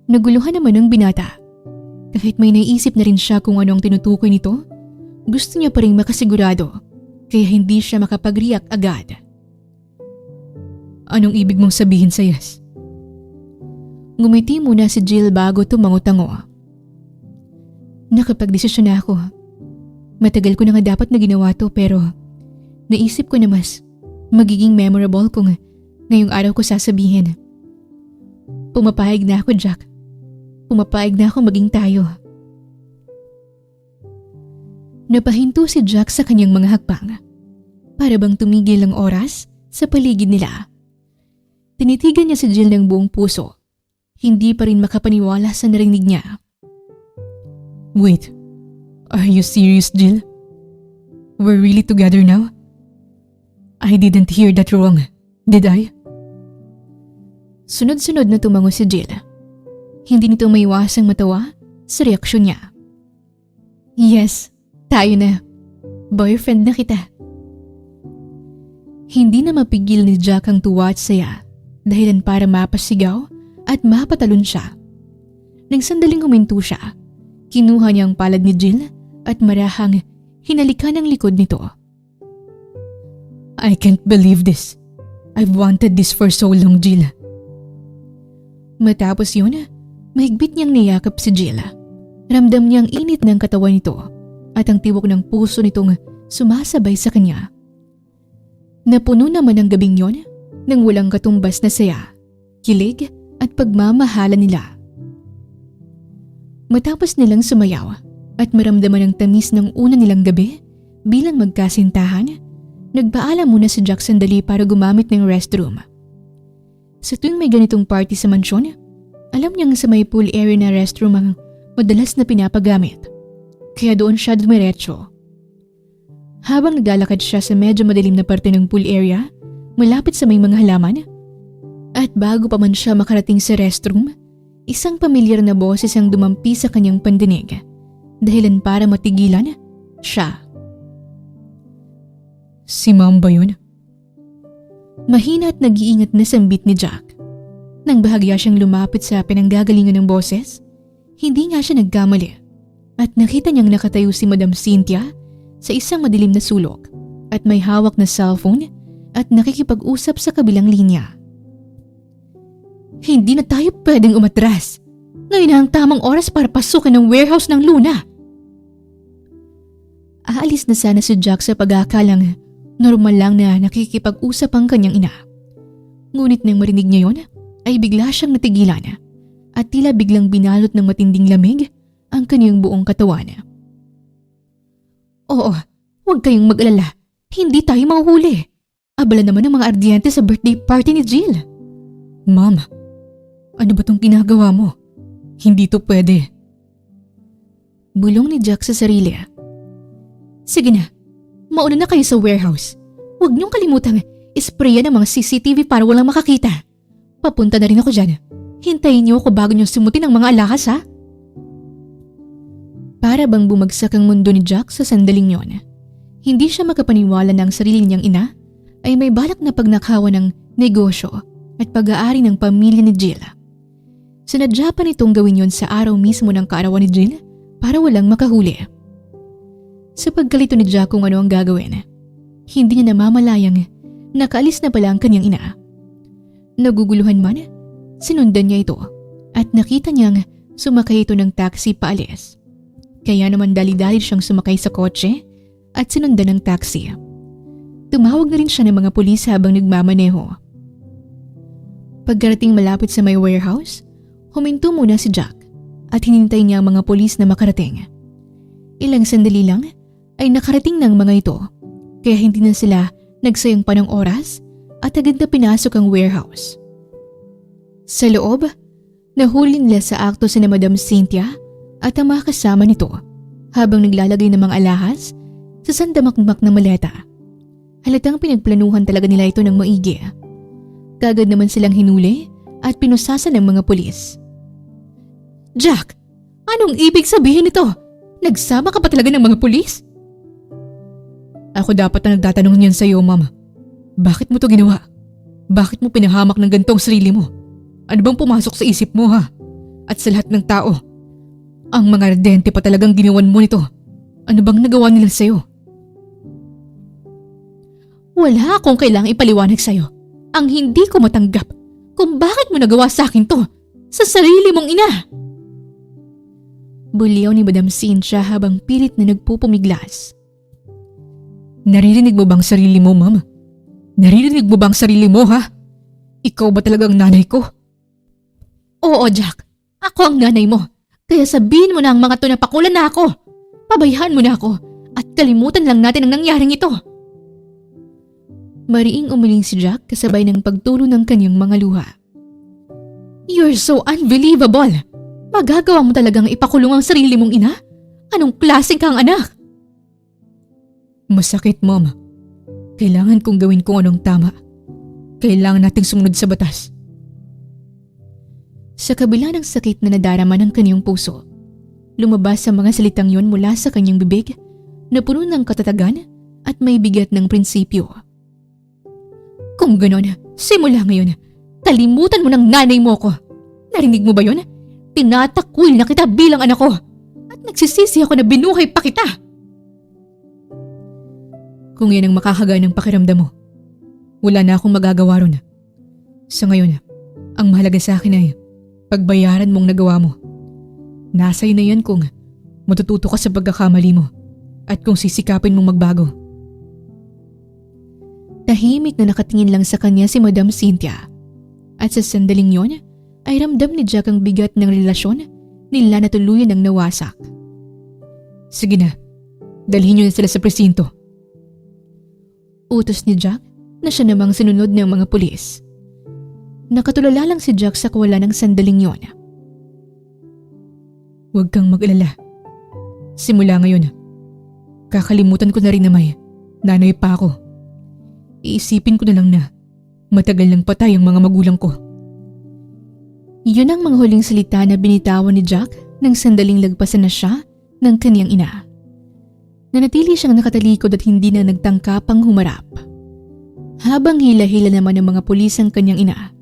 Naguluhan naman ang binata. Kahit may naisip na rin siya kung ano ang tinutukoy nito, gusto niya pa rin makasigurado kaya hindi siya makapag-react agad. Anong ibig mong sabihin sa yes? Ngumiti muna si Jill bago tumango-tango. Nakapag-desisyon na ako. Matagal ko na nga dapat na ginawa to pero naisip ko na mas magiging memorable kung ngayong araw ko sasabihin. Pumapayag na ako, Jack. Pumapayag na ako maging tayo. Napahinto si Jack sa kanyang mga hakbang. Para bang tumigil ang oras sa paligid nila. Tinitigan niya si Jill ng buong puso. Hindi pa rin makapaniwala sa narinig niya. Wait, Are you serious, Jill? We're really together now? I didn't hear that wrong, did I? Sunod-sunod na tumango si Jill. Hindi nito maiwasang matawa sa reaksyon niya. Yes, tayo na. Boyfriend na kita. Hindi na mapigil ni Jack ang tuwa at saya dahilan para mapasigaw at mapatalon siya. Nang sandaling huminto siya, kinuha niya ang palad ni Jill at marahang hinalikan ang likod nito. I can't believe this. I've wanted this for so long, Jill. Matapos yun, mahigpit niyang niyakap si Jill. Ramdam niyang init ng katawan nito at ang tibok ng puso nitong sumasabay sa kanya. Napuno naman ang gabing yon ng walang katumbas na saya, kilig at pagmamahala nila. Matapos nilang sumayaw at maramdaman ang tamis ng una nilang gabi bilang magkasintahan, nagpaalam muna si Jack sandali para gumamit ng restroom. Sa tuwing may ganitong party sa mansyon, alam niyang sa may pool area na restroom ang madalas na pinapagamit. Kaya doon siya dumiretso. Habang naglalakad siya sa medyo madilim na parte ng pool area, malapit sa may mga halaman, at bago pa man siya makarating sa restroom, isang pamilyar na boses ang dumampi sa kanyang pandinig, dahilan para matigilan siya. Si Mom ba yun? Mahina at nag-iingat na sambit ni Jack. Nang bahagya siyang lumapit sa pinanggagalingan ng boses, hindi nga siya nagkamali at nakita niyang nakatayo si Madam Cynthia sa isang madilim na sulok at may hawak na cellphone at nakikipag-usap sa kabilang linya. Hindi na tayo pwedeng umatras. Ngayon na ang tamang oras para pasukin ang warehouse ng Luna. Aalis na sana si Jack sa pag-aakalang normal lang na nakikipag-usap ang kanyang ina. Ngunit nang marinig niya yon, ay bigla siyang natigilan at tila biglang binalot ng matinding lamig ang kanyang buong katawan. Oo, huwag kayong mag-alala. Hindi tayo mahuhuli. Abala naman ang mga ardyente sa birthday party ni Jill. Mom, ano ba tong ginagawa mo? Hindi to pwede. Bulong ni Jack sa sarili. Sige na, mauna na kayo sa warehouse. Huwag niyong kalimutang isprayan ang mga CCTV para walang makakita. Papunta na rin ako dyan. Hintayin niyo ako bago niyo sumutin ang mga alahas, ha? Para bang bumagsak ang mundo ni Jack sa sandaling yon. Hindi siya makapaniwala na ang sarili niyang ina ay may balak na pagnakawan ng negosyo at pag-aari ng pamilya ni Jill. Sinadya pa nitong gawin yon sa araw mismo ng kaarawan ni Jill para walang makahuli. Sa pagkalito ni Jack kung ano ang gagawin, hindi niya namamalayang nakaalis na pala ang kanyang ina. Naguguluhan man, sinundan niya ito at nakita niyang sumakay ito ng taxi paalis. Kaya naman dali-dali siyang sumakay sa kotse at sinundan ng taxi. Tumawag na rin siya ng mga pulis habang nagmamaneho. Pagkarating malapit sa may warehouse, huminto muna si Jack at hinintay niya ang mga pulis na makarating. Ilang sandali lang ay nakarating ng mga ito kaya hindi na sila nagsayang pa ng oras at agad na pinasok ang warehouse. Sa loob, nahuli nila sa akto sina Madam Cynthia at ang mga kasama nito habang naglalagay ng mga alahas sa sandamakmak na maleta. Halatang pinagplanuhan talaga nila ito ng maigi. Kagad naman silang hinuli at pinusasan ng mga pulis. Jack, anong ibig sabihin nito? Nagsama ka pa talaga ng mga pulis? Ako dapat na nagtatanong niyan sa iyo, Mama. Bakit mo to ginawa? Bakit mo pinahamak ng gantong sarili mo? Ano bang pumasok sa isip mo, ha? At sa lahat ng tao, ang mga ardente pa talagang ginawan mo nito. Ano bang nagawa nila sa'yo? Wala akong kailangang ipaliwanag sa'yo. Ang hindi ko matanggap kung bakit mo nagawa sa akin to sa sarili mong ina. Buliyaw ni Madam Cynthia habang pilit na nagpupumiglas. Naririnig mo bang sarili mo, Ma'am? Naririnig mo bang sarili mo, ha? Ikaw ba talagang nanay ko? Oo, Jack. Ako ang nanay mo. Kaya sabihin mo na ang mga to na pakulan na ako. Pabayaan mo na ako at kalimutan lang natin ang nangyaring ito. Mariing umiling si Jack kasabay ng pagtulo ng kanyang mga luha. You're so unbelievable. Magagawa mo talagang ipakulong ang sarili mong ina? Anong klaseng kang anak? Masakit, Mom. Kailangan kong gawin kung anong tama. Kailangan nating sumunod sa batas. Sa kabila ng sakit na nadarama ng kanyang puso, lumabas ang mga salitang yon mula sa kanyang bibig na puno ng katatagan at may bigat ng prinsipyo. Kung ganon, simula ngayon, kalimutan mo ng nanay mo ko. Narinig mo ba yun? Tinatakwil na kita bilang anak ko. At nagsisisi ako na binuhay pa kita. Kung yan ang makakagaan ng pakiramdam mo, wala na akong magagawa ron. Sa ngayon, ang mahalaga sa akin ay pagbayaran mong nagawa mo. Nasa iyo na yan kung matututo ka sa pagkakamali mo at kung sisikapin mong magbago. Tahimik na nakatingin lang sa kanya si Madam Cynthia. At sa sandaling yon ay ramdam ni Jack ang bigat ng relasyon nila na tuluyan ng nawasak. Sige na, dalhin niyo na sila sa presinto. Utos ni Jack na siya namang sinunod ng mga pulis. Nakatulala lang si Jack sa kawalan ng sandaling yon. Huwag kang mag-alala. Simula ngayon, kakalimutan ko na rin na may nanay pa ako. Iisipin ko na lang na matagal nang patay ang mga magulang ko. Yun ang mga huling salita na binitawan ni Jack nang sandaling lagpasan na siya ng kaniyang ina. Nanatili siyang nakatalikod at hindi na nagtangka pang humarap. Habang hila-hila naman ng mga pulis ang kanyang ina,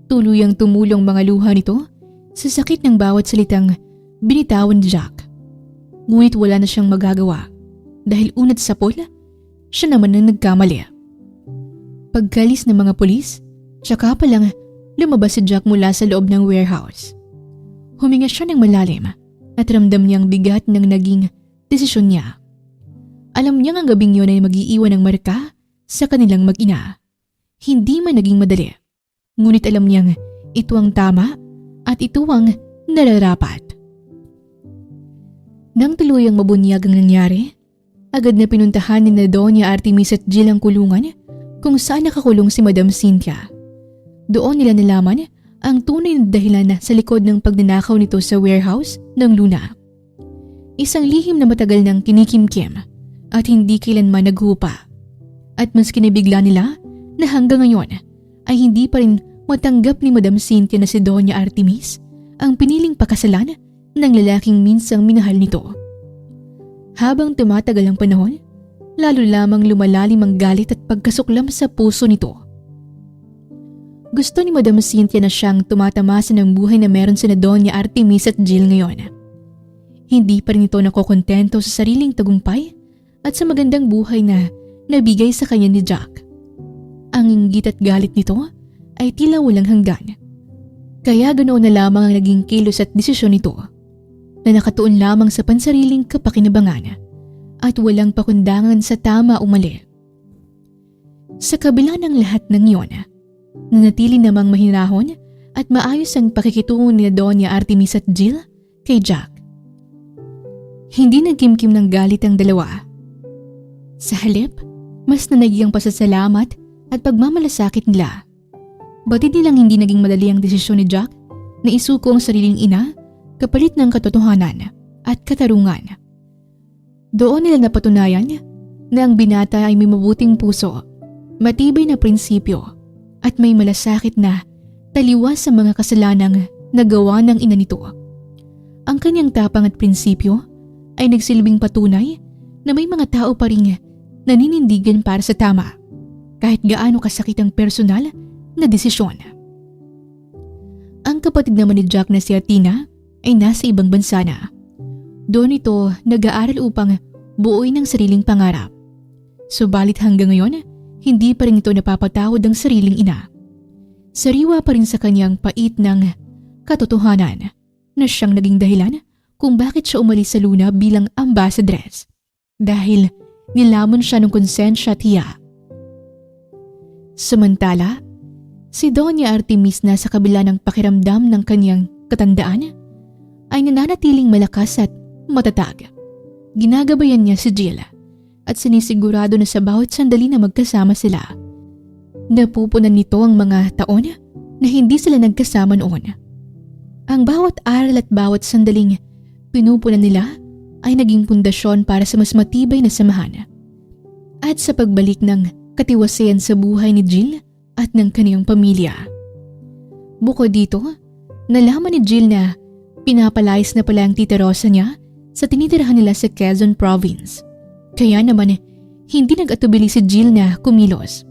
tuluyang tumulong mga luha nito sa sakit ng bawat salitang binitawan ni Jack. Ngunit wala na siyang magagawa dahil unat sa pola, siya naman ang nagkamali. Pagkalis ng mga pulis, tsaka pa lang lumabas si Jack mula sa loob ng warehouse. Huminga siya ng malalim at ramdam niyang bigat ng naging desisyon niya. Alam niyang ang gabing yun ay mag-iiwan ng marka sa kanilang mag-ina. Hindi man naging madali, ngunit alam niyang ito ang tama at ito ang nararapat. Nang tuluyang mabunyag ang nangyari, agad na pinuntahan ni na Doña Artemis at Jill ang kulungan kung saan nakakulong si Madam Cynthia. Doon nila nalaman ang tunay na dahilan sa likod ng pagnanakaw nito sa warehouse ng Luna. Isang lihim na matagal nang kinikimkim at hindi kailanman naghupa. At mas kinibigla nila na hanggang ngayon ay hindi pa rin matanggap ni Madam Cynthia na si Doña Artemis ang piniling pakasalan ng lalaking minsang minahal nito. Habang tumatagal ang panahon, lalo lamang lumalalim ang galit at pagkasuklam sa puso nito. Gusto ni Madam Cynthia na siyang tumatamasa ng buhay na meron sina Doña Artemis at Jill ngayon. Hindi pa rin ito nakokontento sa sariling tagumpay at sa magandang buhay na nabigay sa kanya ni Jack. Ang inggit at galit nito ay tila walang hanggan. Kaya ganoon na lamang ang naging kilos at desisyon nito na nakatuon lamang sa pansariling kapakinabangan at walang pakundangan sa tama o mali. Sa kabila ng lahat ng iyon, nanatili namang mahinahon at maayos ang pakikitungo ni Doña Artemis at Jill kay Jack. Hindi nagkimkim ng galit ang dalawa. Sa halip, mas nanagi ang pasasalamat at pagmamalasakit nila. Batid nilang hindi naging madali ang desisyon ni Jack na isuko ang sariling ina kapalit ng katotohanan at katarungan. Doon nila napatunayan na ang binata ay may mabuting puso, matibay na prinsipyo at may malasakit na taliwas sa mga kasalanang nagawa ng ina nito. Ang kanyang tapang at prinsipyo ay nagsilbing patunay na may mga tao pa rin naninindigan para sa tama kahit gaano kasakit ang personal na desisyon. Ang kapatid naman ni Jack na si Athena ay nasa ibang bansa na. Doon ito nag-aaral upang buuin ang sariling pangarap. Subalit hanggang ngayon, hindi pa rin ito napapatawad ang sariling ina. Sariwa pa rin sa kanyang pait ng katotohanan na siyang naging dahilan kung bakit siya umalis sa Luna bilang ambassadress. Dahil nilamon siya ng konsensya at hiya. Samantala, si Doña Artemis na sa kabila ng pakiramdam ng kanyang katandaan ay nananatiling malakas at matatag. Ginagabayan niya si Jill at sinisigurado na sa bawat sandali na magkasama sila. Napupunan nito ang mga taon na hindi sila nagkasama noon. Ang bawat aral at bawat sandaling pinupunan nila ay naging pundasyon para sa mas matibay na samahan at sa pagbalik ng katiwasayan sa buhay ni Jill at ng kaniyang pamilya. Bukod dito, nalaman ni Jill na pinapalayas na pala ang Tita Rosa niya sa tinitirahan nila sa Quezon Province. Kaya naman, hindi nag-atubili si Jill na kumilos.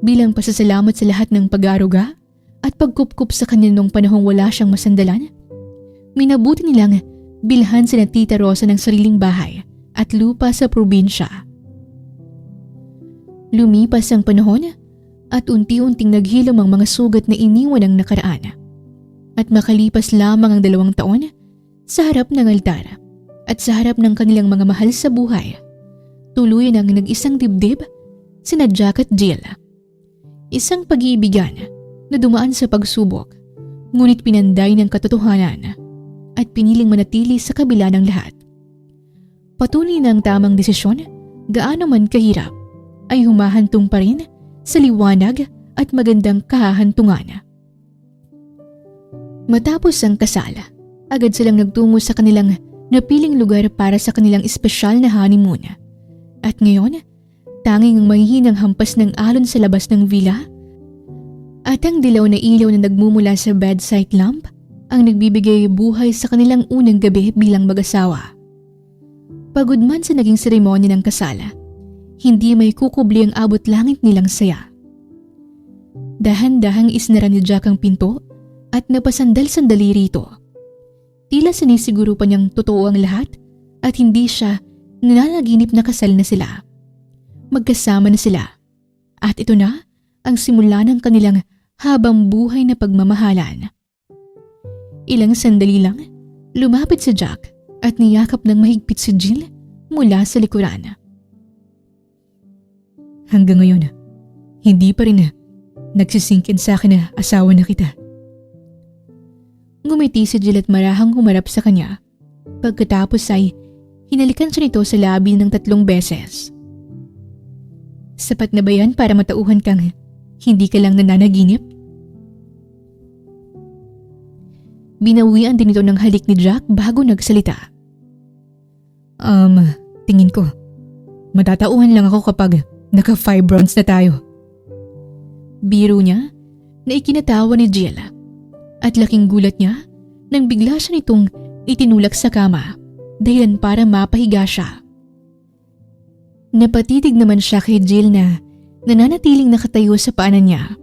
Bilang pasasalamat sa lahat ng pag-aaruga at pagkupkup sa kanya nung panahong wala siyang masandalan, minabuti nilang bilhan sina Tita Rosa ng sariling bahay at lupa sa probinsya. Lumipas ang panahon at unti-unting naghilom ang mga sugat na iniwan ng nakaraan. At makalipas lamang ang 2 taon, sa harap ng altar at sa harap ng kanilang mga mahal sa buhay, tuluyan ang nag-isang dibdib sina Jack at Jill. Isang pag-iibigan na dumaan sa pagsubok, ngunit pinanday ng katotohanan at piniling manatili sa kabila ng lahat. Patuloy na ang tamang desisyon, gaano man kahirap, ay humahantong pa rin sa liwanag at magandang kahahantungan. Matapos ang kasal, agad silang nagtungo sa kanilang napiling lugar para sa kanilang espesyal na honeymoon. At ngayon, tanging ang mahihinang hampas ng alon sa labas ng villa at ang dilaw na ilaw na nagmumula sa bedside lamp ang nagbibigay buhay sa kanilang unang gabi bilang mag-asawa. Pagod man sa naging seremonya ng kasal, hindi may kukubli ang abot langit nilang saya. Dahan-dahang isnara ni Jack ang pinto at napasandal-sandali rito. Tila sinisiguro pa niyang totoo ang lahat at hindi siya nananaginip na kasal na sila. Magkasama na sila. At ito na ang simula ng kanilang habang buhay na pagmamahalan. Ilang sandali lang, lumapit si Jack at niyakap ng mahigpit si Jill mula sa likuran. Hanggang ngayon, hindi pa rin nagsisingkin sa akin na asawa na kita. Ngumiti si Jill at marahang humarap sa kanya. Pagkatapos ay hinalikan siya nito sa labi ng 3 beses. Sapat na ba yan para matauhan kang hindi ka lang nananaginip? Binawian din ito ng halik ni Jack bago nagsalita. Tingin ko, matatauhan lang ako kapag naka-5 rounds na tayo. Biro niya na ikinatawa ni Jill at laking gulat niya nang bigla siya nitong itinulak sa kama dahilan para mapahiga siya. Napatitig naman siya kay Jill na nananatiling nakatayo sa paanan niya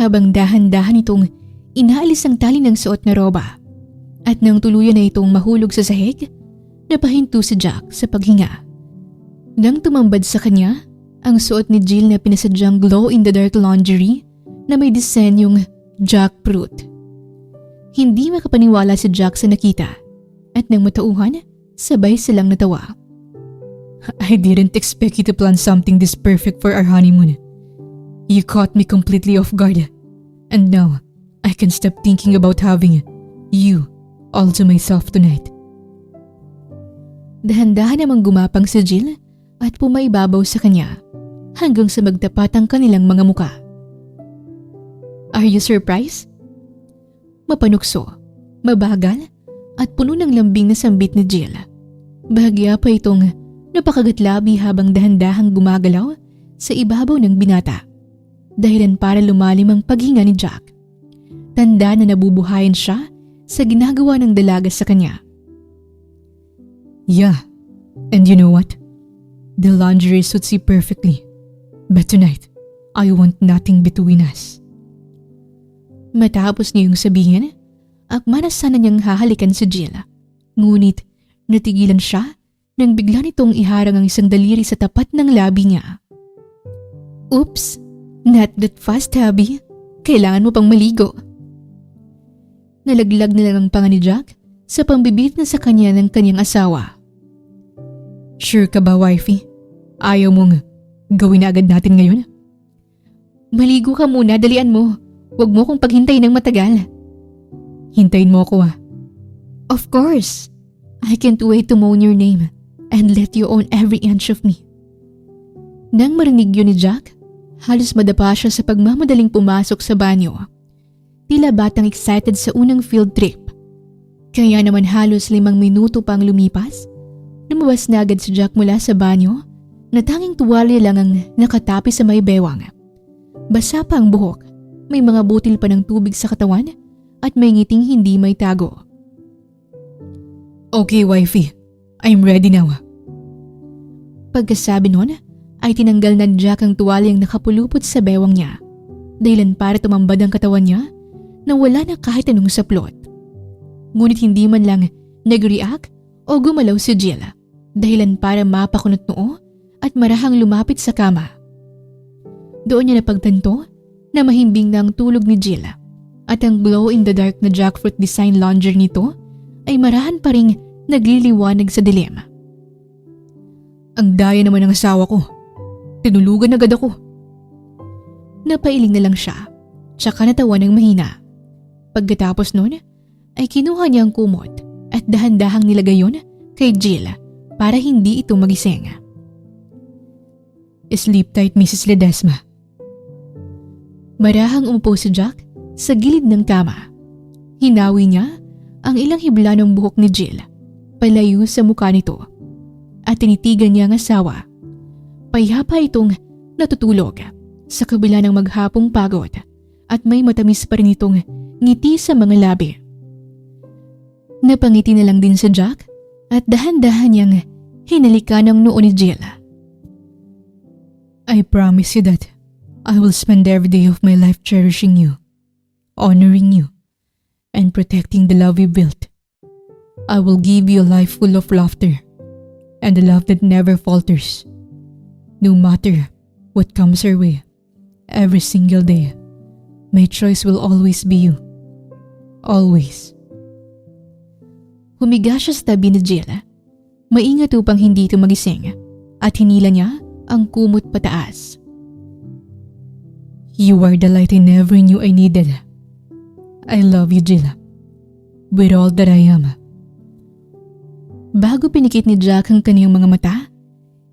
habang dahan-dahan itong inaalis ang tali ng suot na roba at nang tuluyan na itong mahulog sa sahig, napahinto si Jack sa paghinga. Nang tumambad sa kanya, ang suot ni Jill na pinasadyang glow-in-the-dark lingerie na may disenyong jackfruit. Hindi makapaniwala si Jack sa nakita at nang matauhan, sabay silang natawa. I didn't expect you to plan something this perfect for our honeymoon. You caught me completely off guard. And now, I can stop thinking about having you all to myself tonight. Dahan-dahan namang gumapang si Jill at pumaibabaw sa kanya hanggang sa magtapat ang kanilang mga muka. Are you surprised? Mapanukso, mabagal at puno ng lambing na sambit ni Jill. Bahagya pa itong napakagatlabi habang dahan-dahang gumagalaw sa ibabaw ng binata. Dahilan para lumalim ang paghinga ni Jack. Tanda na nabubuhayan siya sa ginagawa ng dalaga sa kanya. Yeah, and you know what? The lingerie suits you perfectly. But tonight, I want nothing between us. Matapos niyong sabihin, akma na sana niyang hahalikan si Jill. Ngunit natigilan siya nang bigla nitong iharang ang isang daliri sa tapat ng labi niya. Oops, not that fast, hubby. Kailangan mo pang maligo. Nalaglag na lang ang panga ni Jack sa pambibit na sa kanya ng kanyang asawa. Sure ka ba, wifey? Ayaw mong gawin na agad natin ngayon? Maligo ka muna, dalian mo. Huwag mo kong paghintayin ng matagal. Hintayin mo ako Of course. I can't wait to moan your name and let you own every inch of me. Nang marinig yun ni Jack, halos madapa siya sa pagmamadaling pumasok sa banyo. Tila batang excited sa unang field trip. Kaya naman halos 5 minuto pang lumipas Lumabas na agad si Jack mula sa banyo na tanging tuwalya lang ang nakatapi sa may bewang. Basa pa ang buhok, may mga butil pa ng tubig sa katawan at may ngiting hindi may tago. Okay, wifey. I'm ready now. Pagkasabi nun, ay tinanggal na ni Jack ang tuwalyang nakapulupot sa bewang niya. Dahilan para tumambad ang katawan niya na wala na kahit anong saplot. Ngunit hindi man lang nag-react o gumalaw si Jill. Dahilan para mapakunot noo at marahang lumapit sa kama. Doon niya napagtanto na mahimbing na ang tulog ni Jill at ang glow-in-the-dark na jackfruit design lingerie nito ay marahan pa ring nagliliwanag sa dilim. Ang daya naman ng asawa ko. Tinulugan agad ako. Napailing na lang siya, tsaka natawa ng mahina. Pagkatapos nun, ay kinuha niya ang kumot at dahan-dahang nilagay yun kay Jill para hindi ito magising. Sleep tight, Mrs. Ledesma. Marahang umupo si Jack sa gilid ng kama. Hinawi niya ang ilang hibla ng buhok ni Jill palayo sa mukha nito at tinitigan niya ang asawa. Payapa itong natutulog sa kabila ng maghapong pagod at may matamis pa rin itong ngiti sa mga labi. Napangiti na lang din si Jack at dahan-dahan niyang hinalikan ang noo ni Jill. I promise you that I will spend every day of my life cherishing you, honoring you, and protecting the love we built. I will give you a life full of laughter and a love that never falters. No matter what comes our way, every single day, my choice will always be you. Always. Humiga siya sa tabi ni Jill. Maingat upang hindi ito magising at hinila niya ang kumot pataas. You are the light I never knew I needed. I love you, Jill. With all that I am. Bago pinikit ni Jack ang kaniyang mga mata,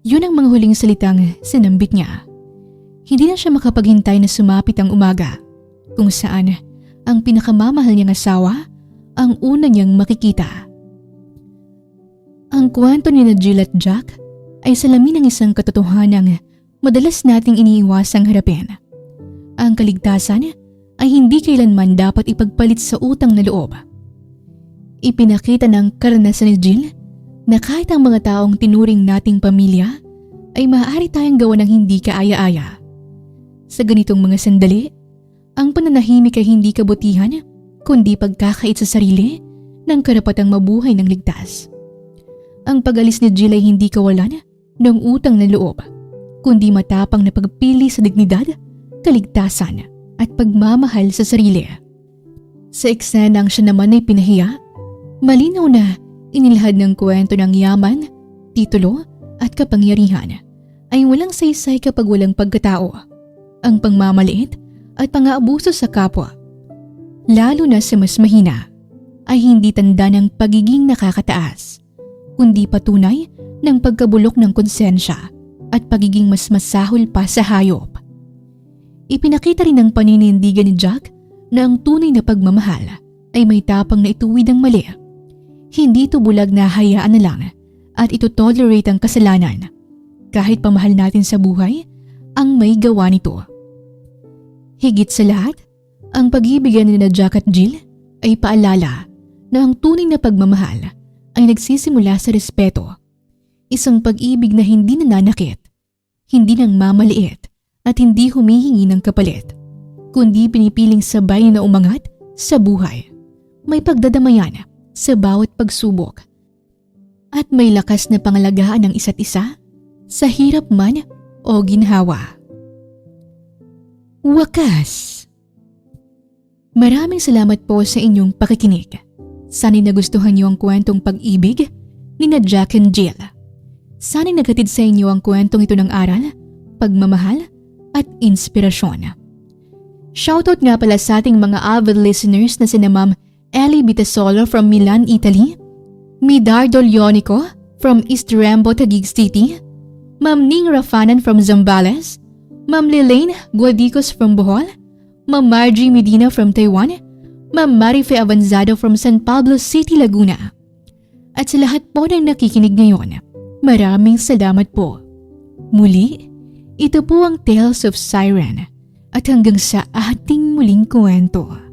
yun ang mga huling salitang sinambit niya. Hindi na siya makapaghintay na sumapit ang umaga, kung saan ang pinakamamahal niyang asawa ang una niyang makikita. Ang kwento ni na Jill at Jack ay salamin ng isang katotohanang madalas nating iniiwasang harapin. Ang kaligtasan ay hindi kailanman dapat ipagpalit sa utang na loob. Ipinakita ng karanasan ni Jill na kahit ang mga taong tinuring nating pamilya ay maaari tayong gawa ng hindi kaaya-aya. Sa ganitong mga sandali, ang pananahimik ay hindi kabutihan kundi pagkakait sa sarili ng karapatang mabuhay ng ligtas. Ang pag-alis ni Jill ay hindi kawalan ng utang na loob, kundi matapang na pagpili sa dignidad, kaligtasan at pagmamahal sa sarili. Sa eksenang siya naman ay pinahiya, malinaw na inilahad ng kwento ng yaman, titulo at kapangyarihan ay walang saysay kapag walang pagkatao, ang pangmamaliit at pang-aabuso sa kapwa, lalo na sa mas mahina, ay hindi tanda ng pagiging nakakataas, kundi patunay ng pagkabulok ng konsensya at pagiging mas masahol pa sa hayop. Ipinakita rin ng paninindigan ni Jack na ang tunay na pagmamahal ay may tapang na ituwid ang mali. Hindi ito bulag na hayaan na lang at ito tolerate ang kasalanan kahit pamahal natin sa buhay ang may gawa nito. Higit sa lahat, ang pag-ibigan ni na Jack at Jill ay paalala na ang tunay na pagmamahal ay nagsisimula sa respeto. Isang pag-ibig na hindi nananakit, hindi nang mamaliit at hindi humihingi ng kapalit, kundi pinipiling sabay na umangat sa buhay. May pagdadamayan sa bawat pagsubok at may lakas na pangalagaan ng isa't isa sa hirap man o ginhawa. Wakas! Maraming salamat po sa inyong pakikinig. Sana'y nagustuhan niyo ang kwentong pag-ibig ni na Jack and Jill. Sana'y naghatid sa inyo ang kwentong ito ng aral, pagmamahal at inspirasyon. Shoutout nga pala sa ating mga avid listeners na sina Ma'am Ellie Bitasolo from Milan, Italy, Midardo Leonico from East Rembo, Taguig City, Ma'am Ning Rafanan from Zambales, Ma'am Lelaine Guadicos from Bohol, Ma'am Margie Medina from Taiwan, Ma'am Marife Avanzado from San Pablo City, Laguna. At sa lahat po ng nakikinig ngayon, Maraming salamat po. Muli, ito po ang Tales of Siren at hanggang sa ating muling kwento.